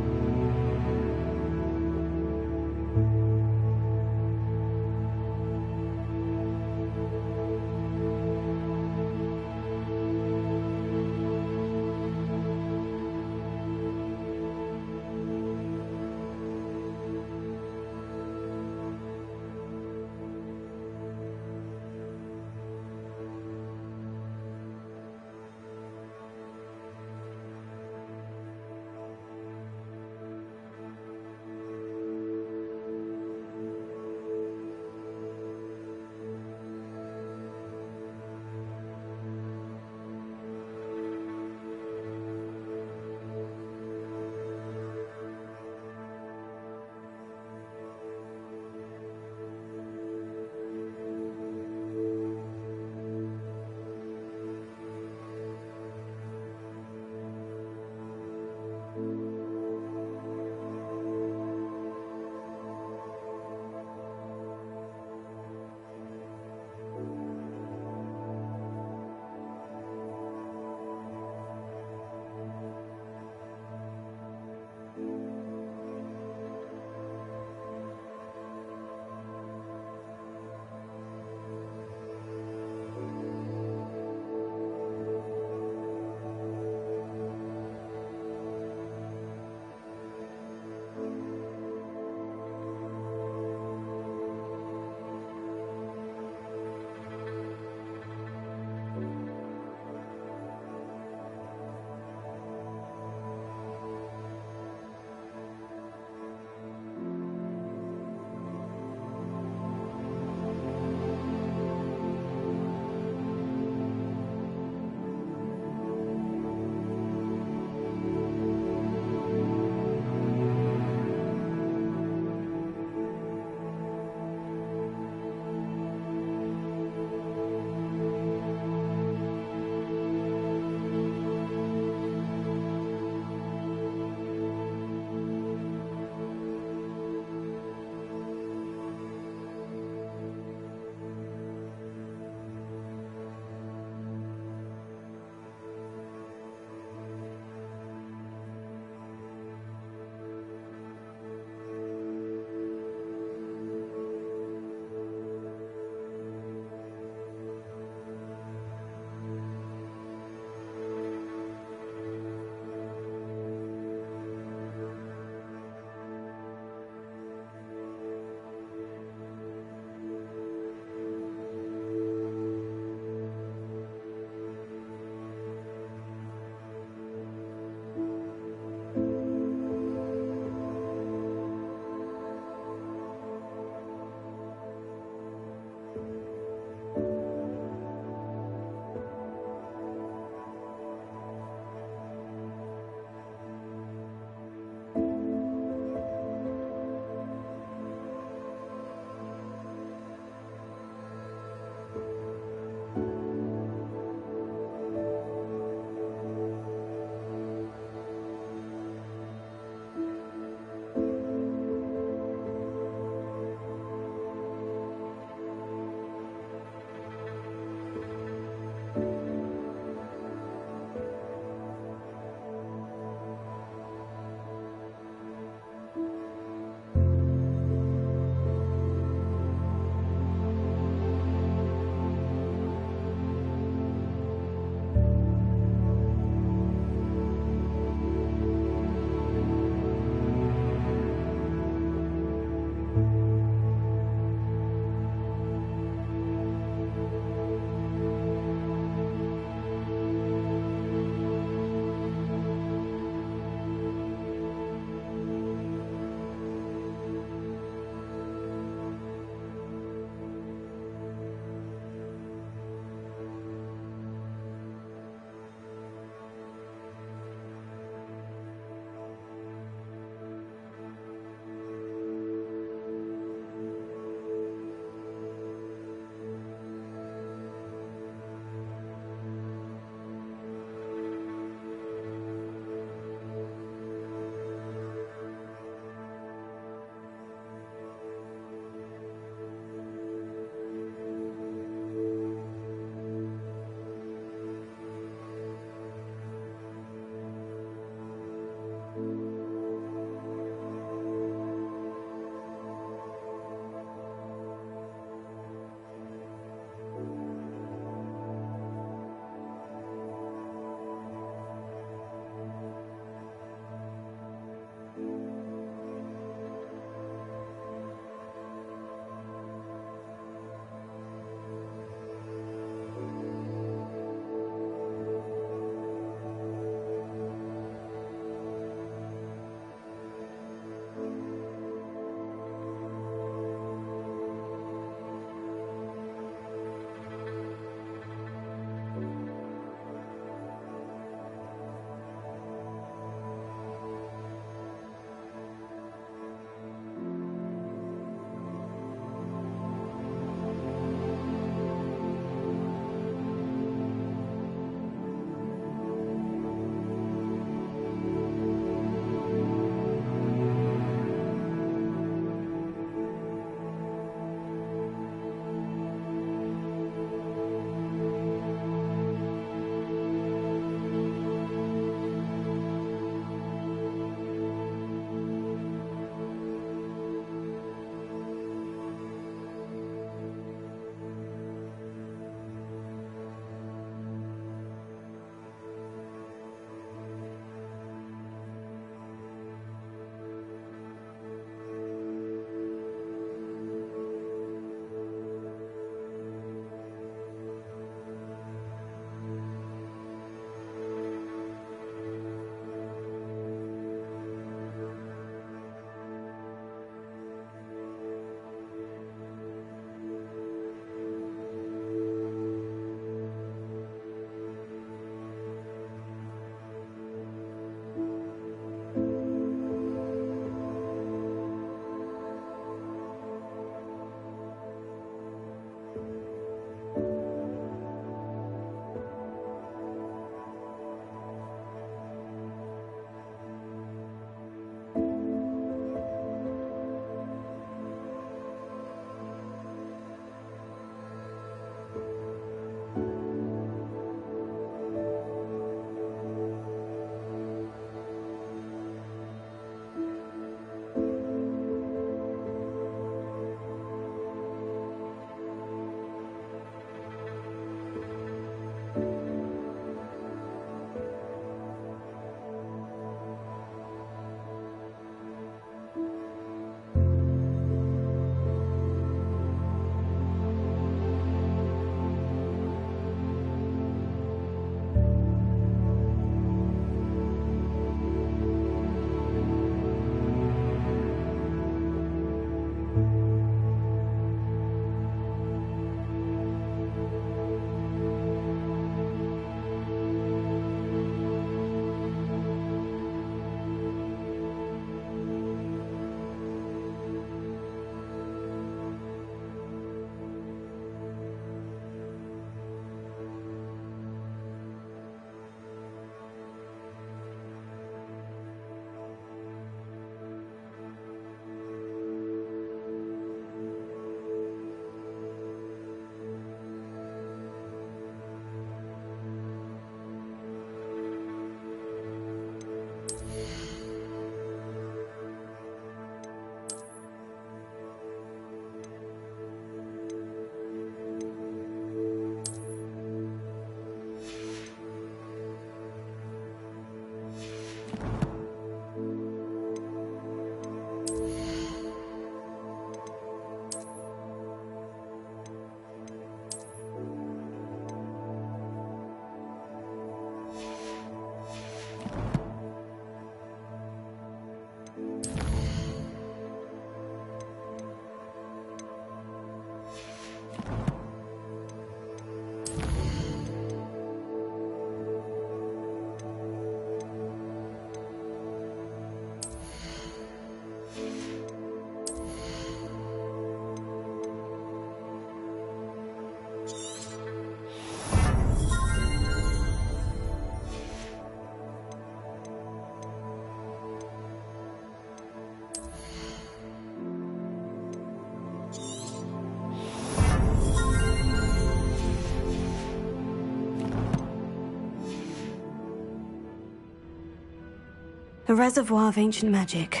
The reservoir of ancient magic.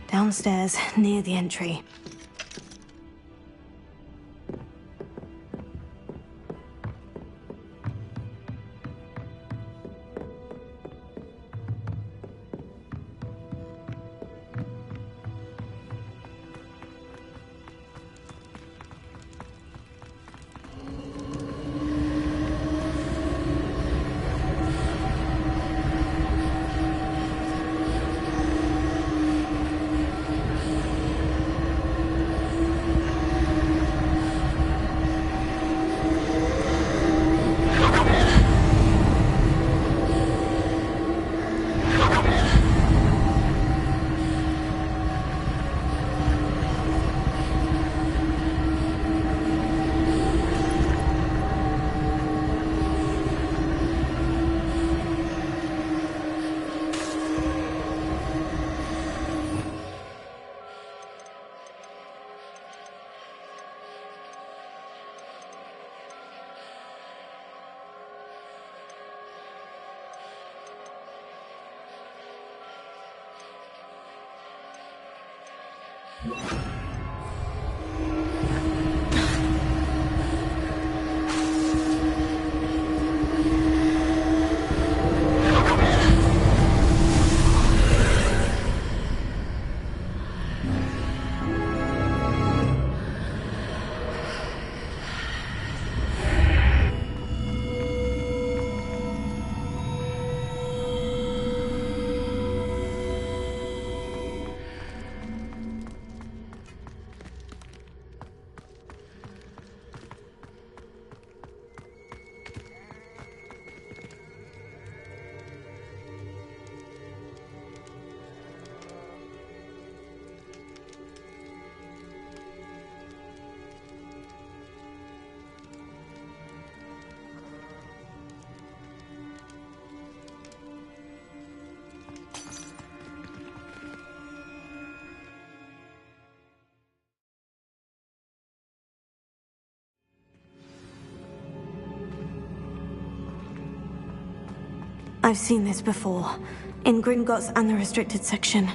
Downstairs, near the entry. I've seen this before, in Gringotts and the restricted section.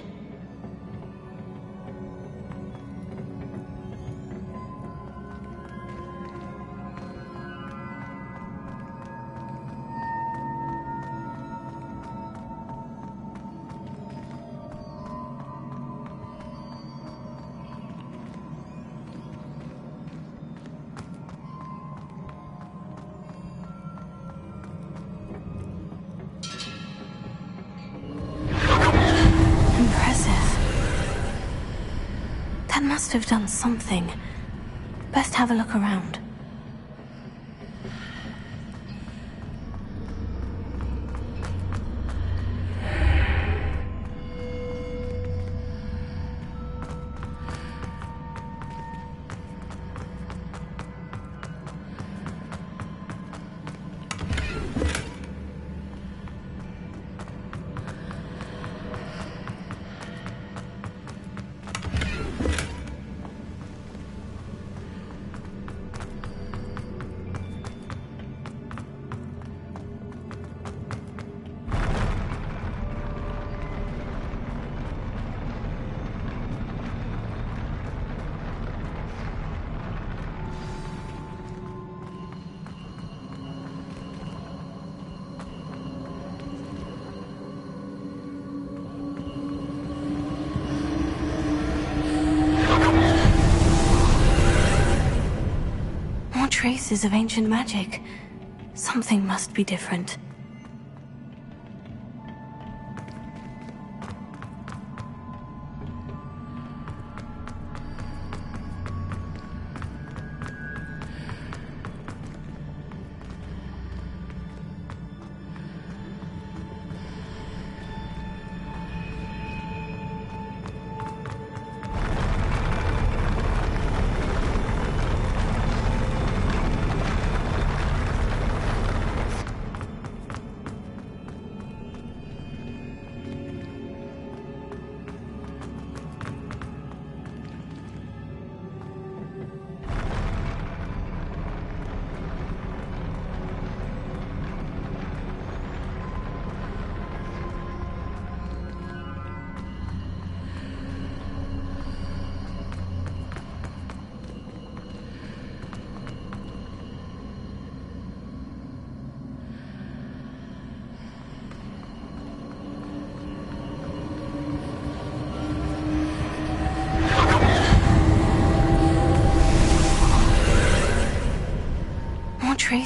Must have done something. Best have a look around. Traces of ancient magic. Something must be different.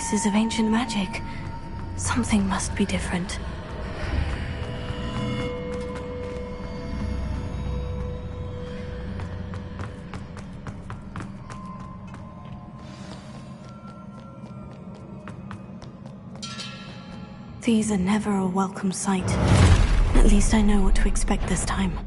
traces of ancient magic. Something must be different. These are never a welcome sight. At least I know what to expect this time.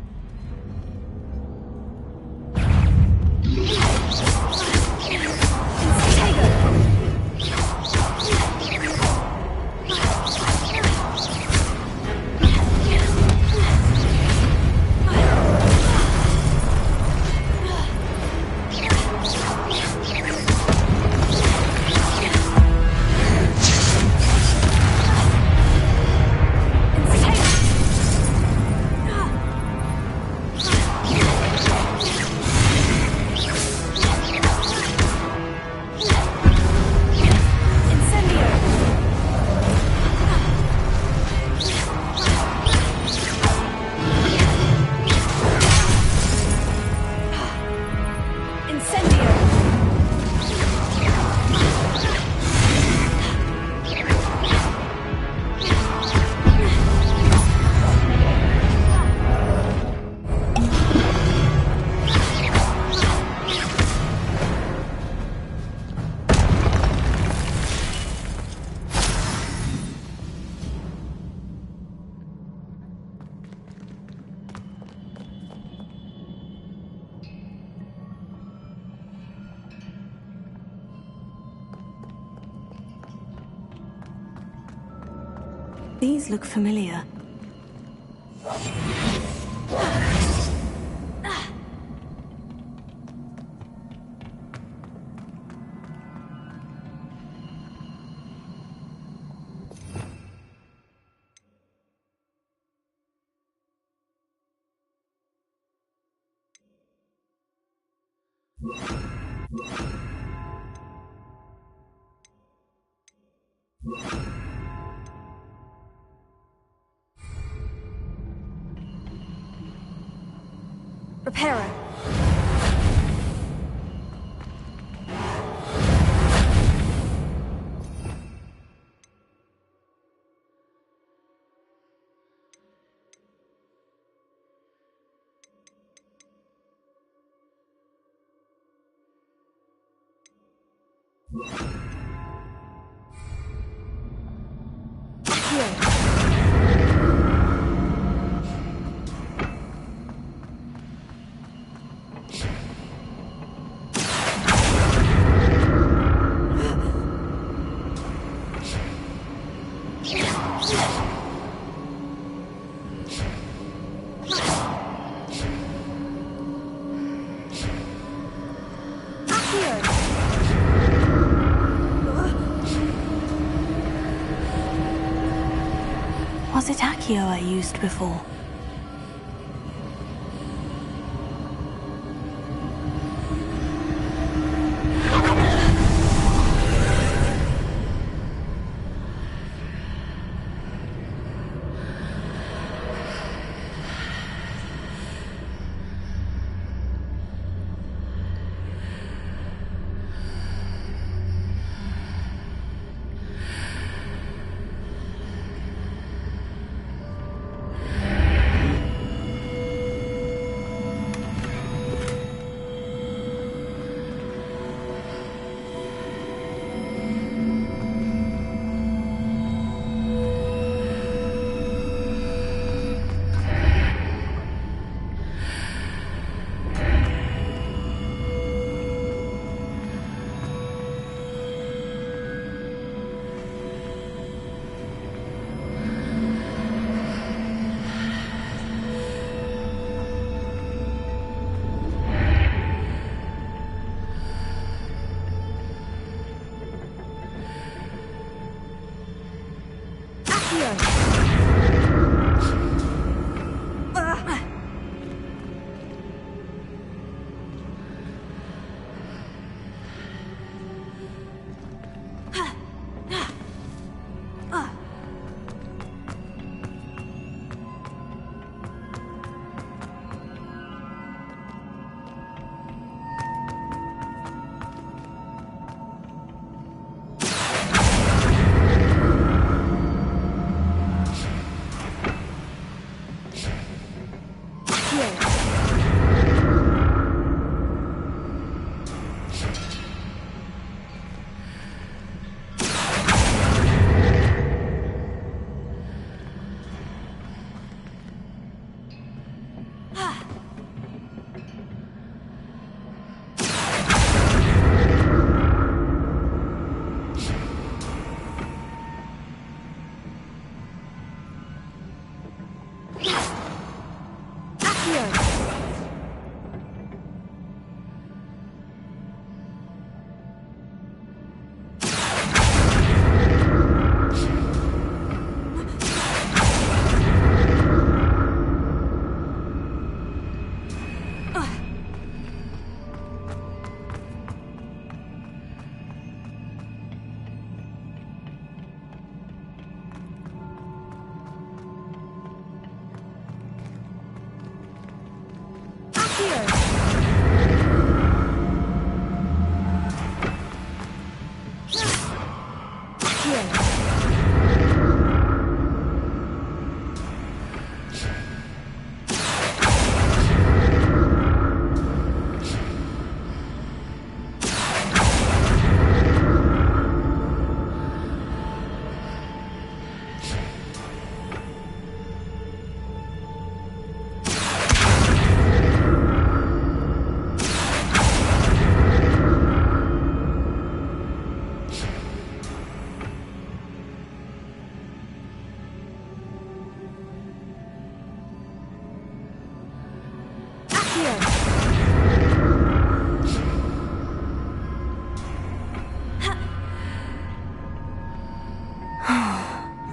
These look familiar. Reparo. Was it Accio I used before?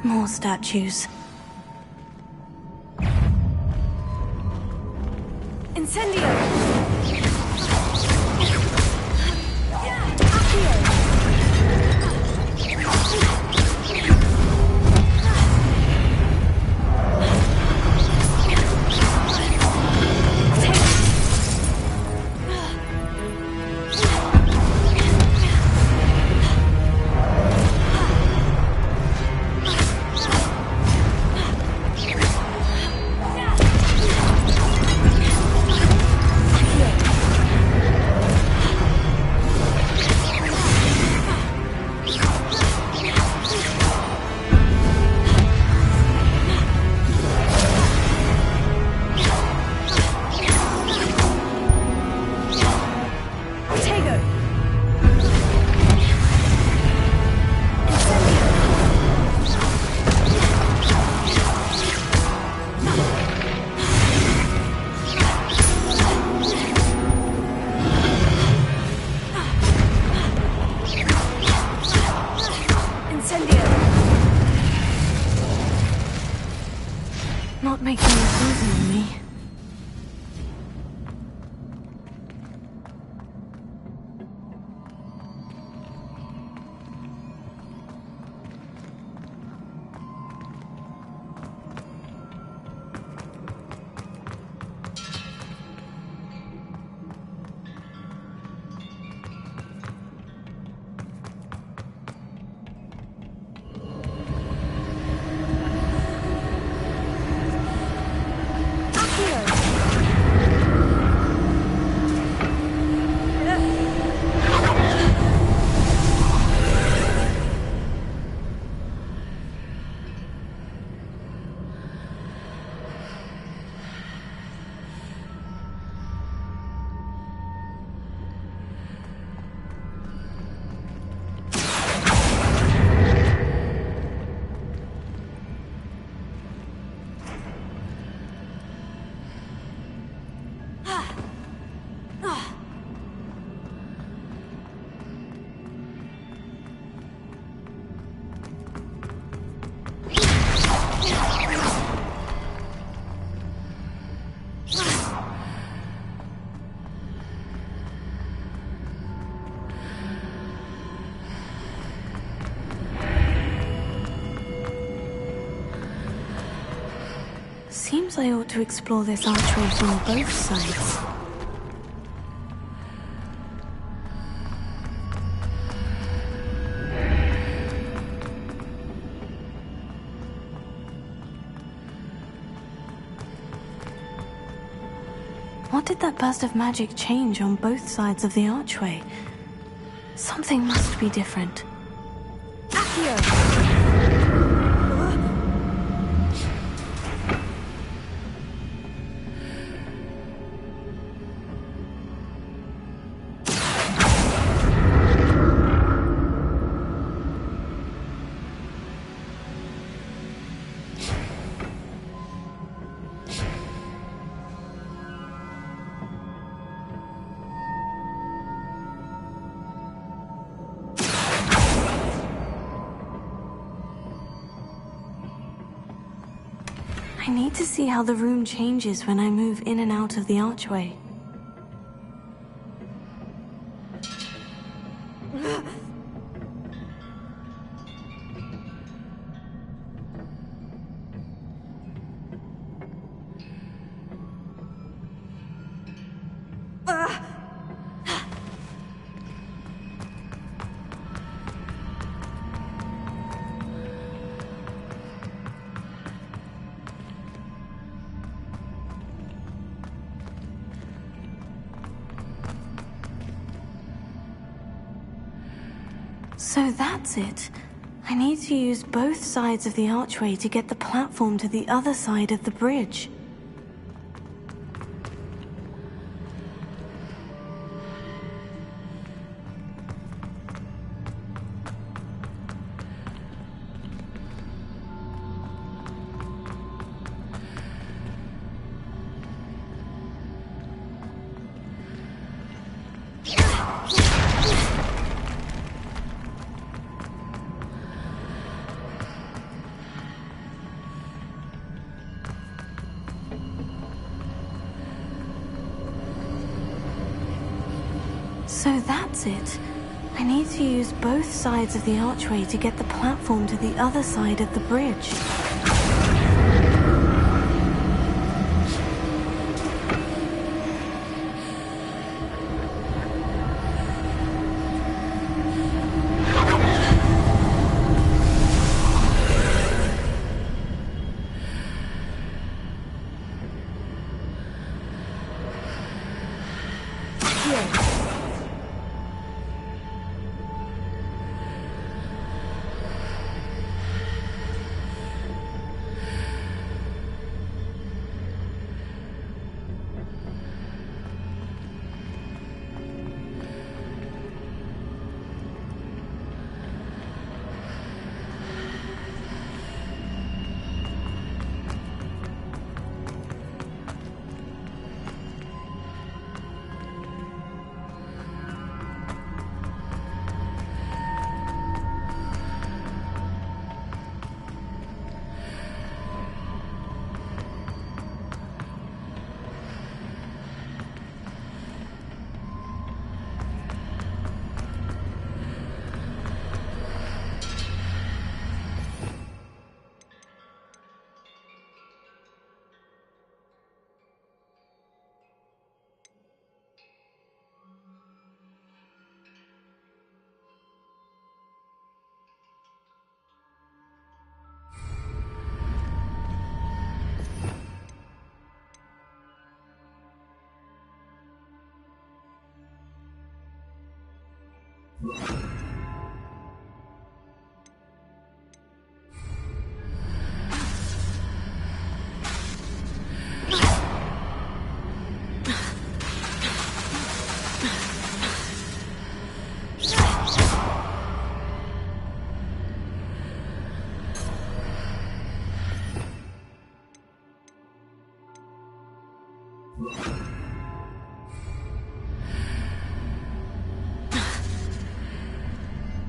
More statues. Incendio! Not making a poison on me. Seems I ought to explore this archway from both sides. What did that burst of magic change on both sides of the archway? Something must be different. Accio! I need to see how the room changes when I move in and out of the archway. So that's it. I need to use both sides of the archway to get the platform to the other side of the bridge. So that's it. I need to use both sides of the archway to get the platform to the other side of the bridge.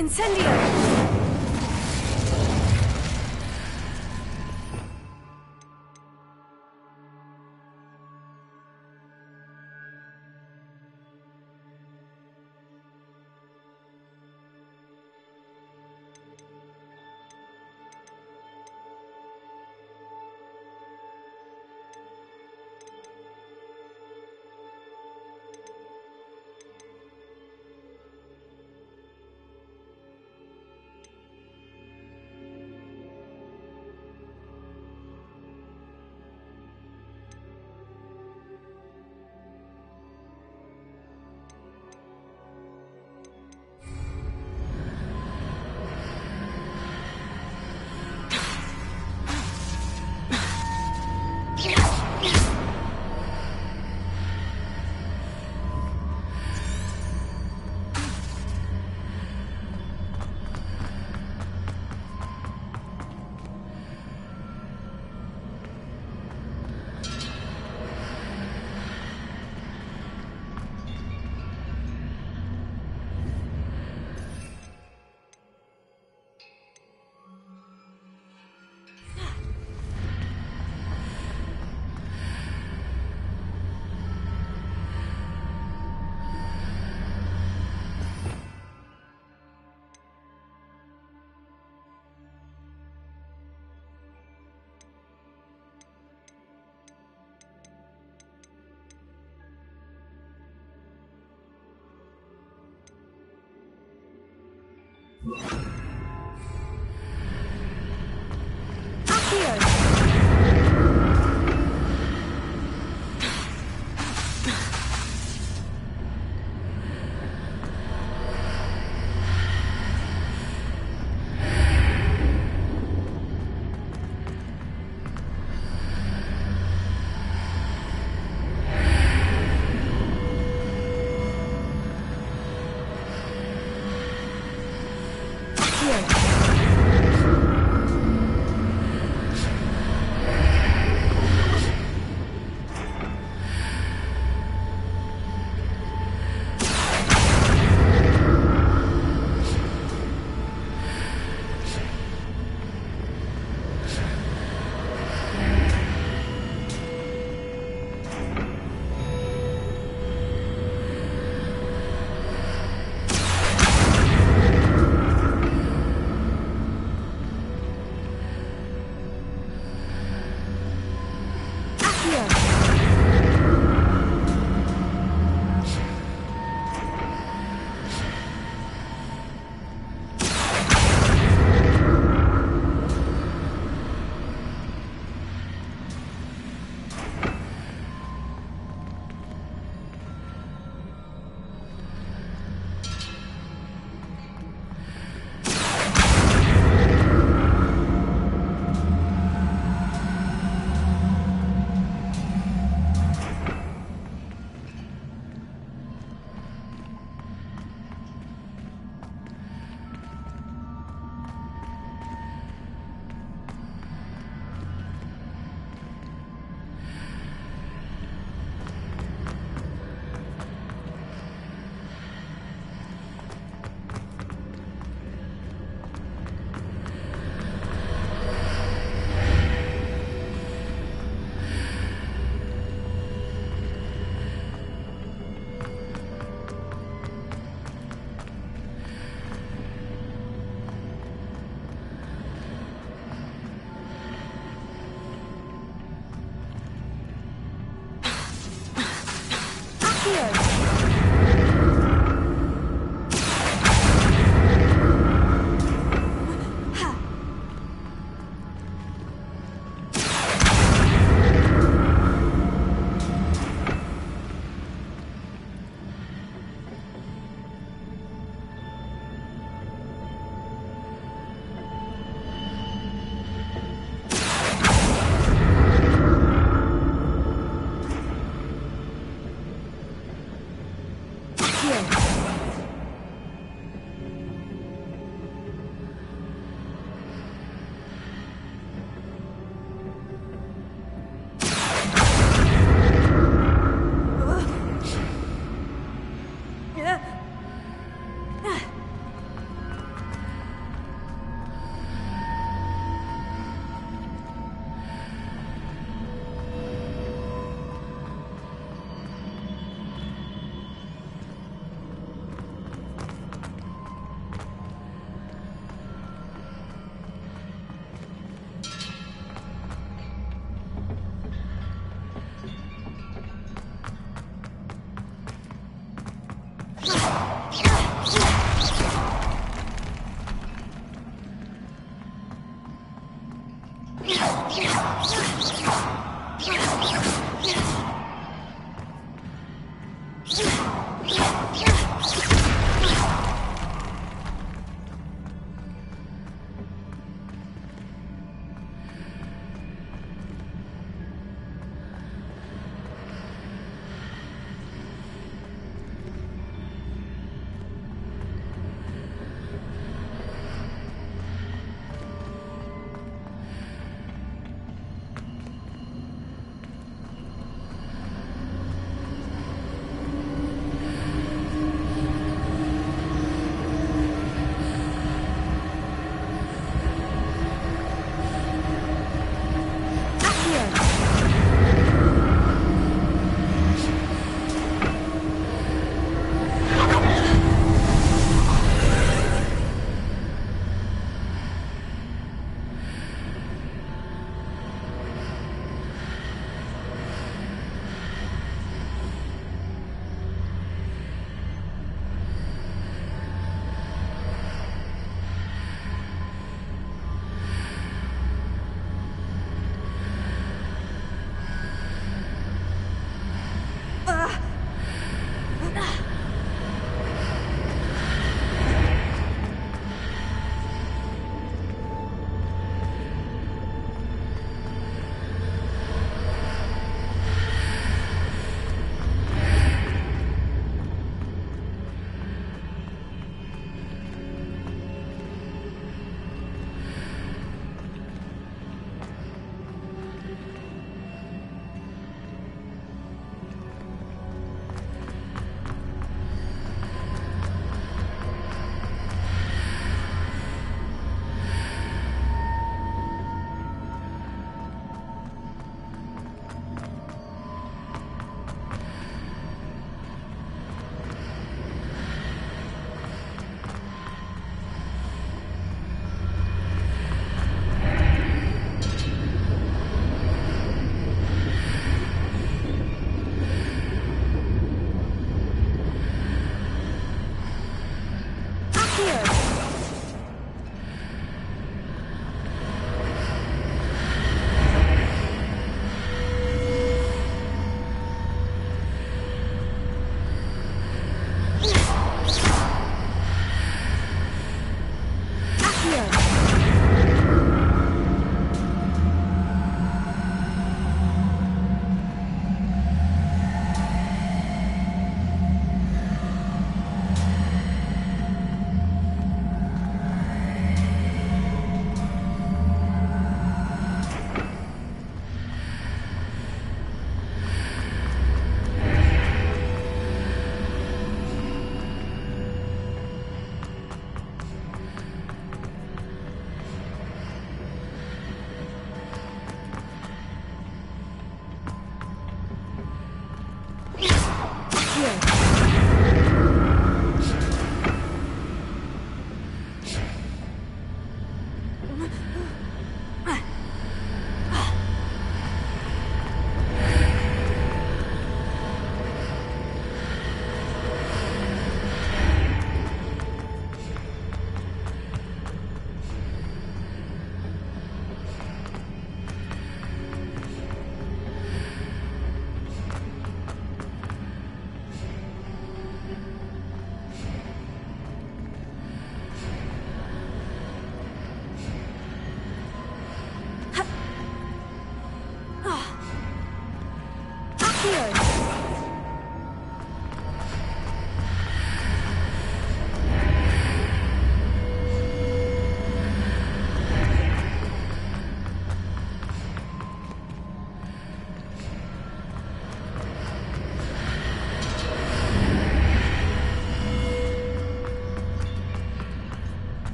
Incendio!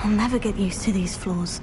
I'll never get used to these floors.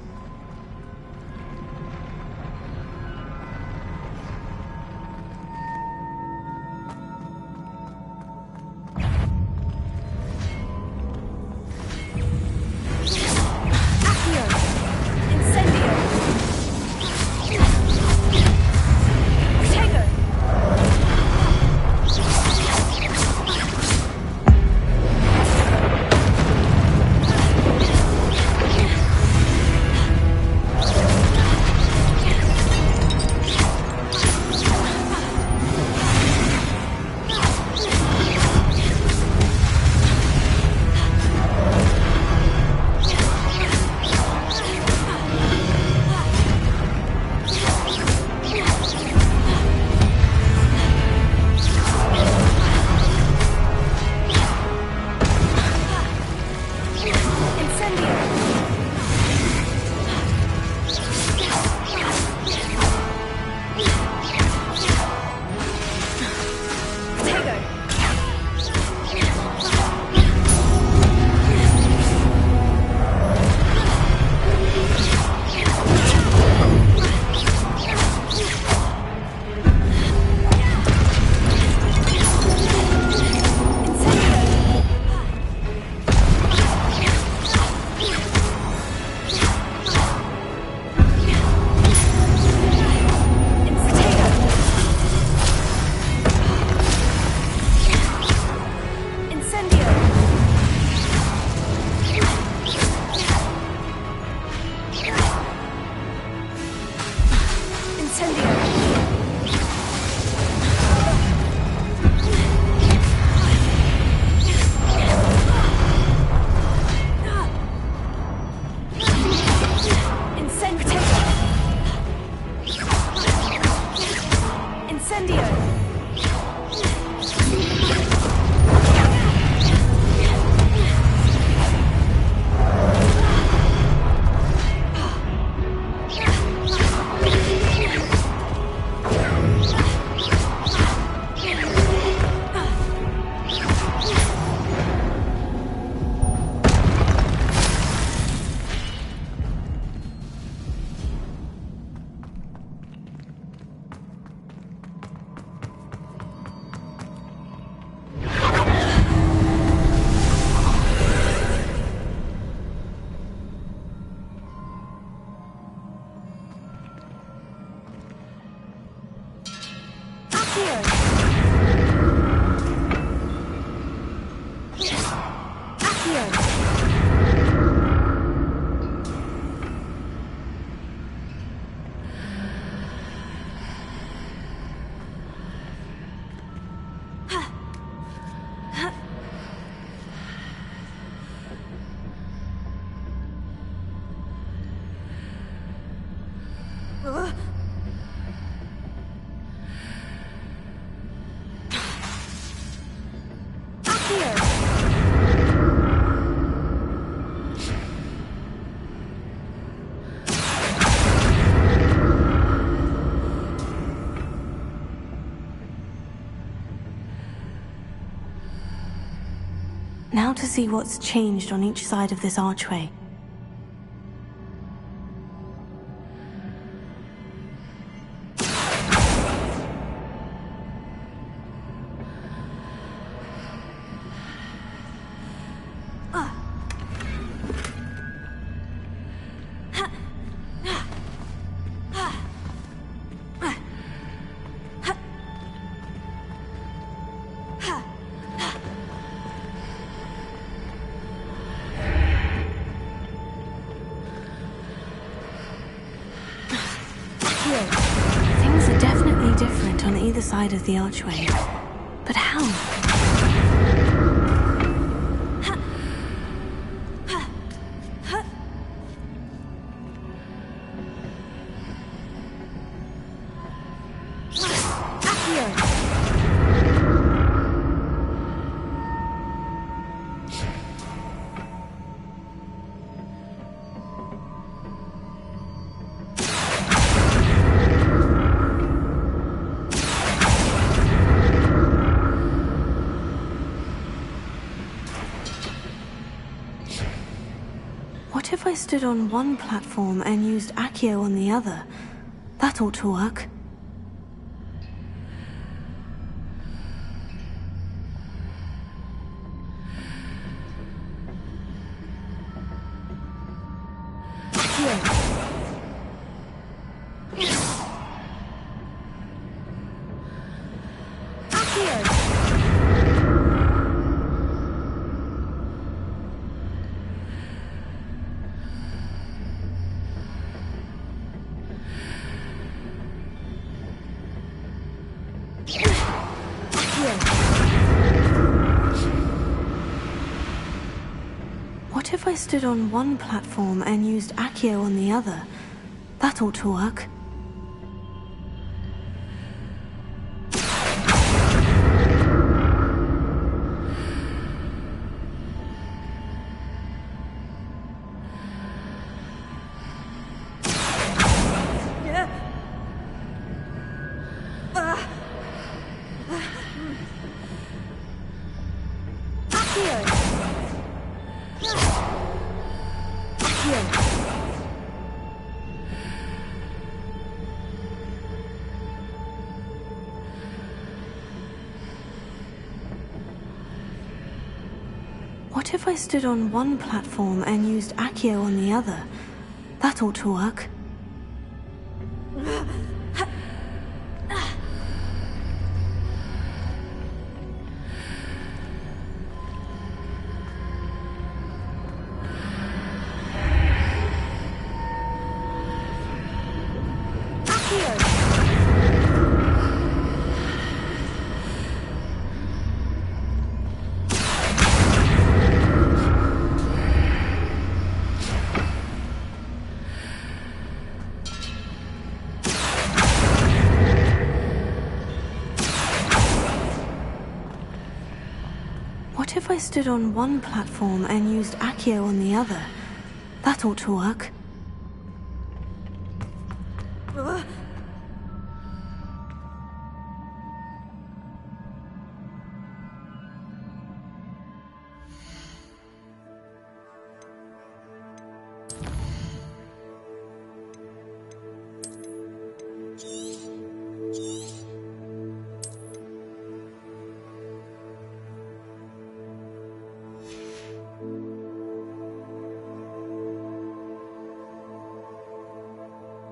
Now to see what's changed on each side of this archway. Things are definitely different on either side of the archway. But how? stood on one platform and used Accio on the other? That ought to work. What if I stood on one platform and used Accio on the other? That ought to work. What if I stood on one platform and used Accio on the other? That ought to work. What if I stood on one platform and used Accio on the other? That ought to work.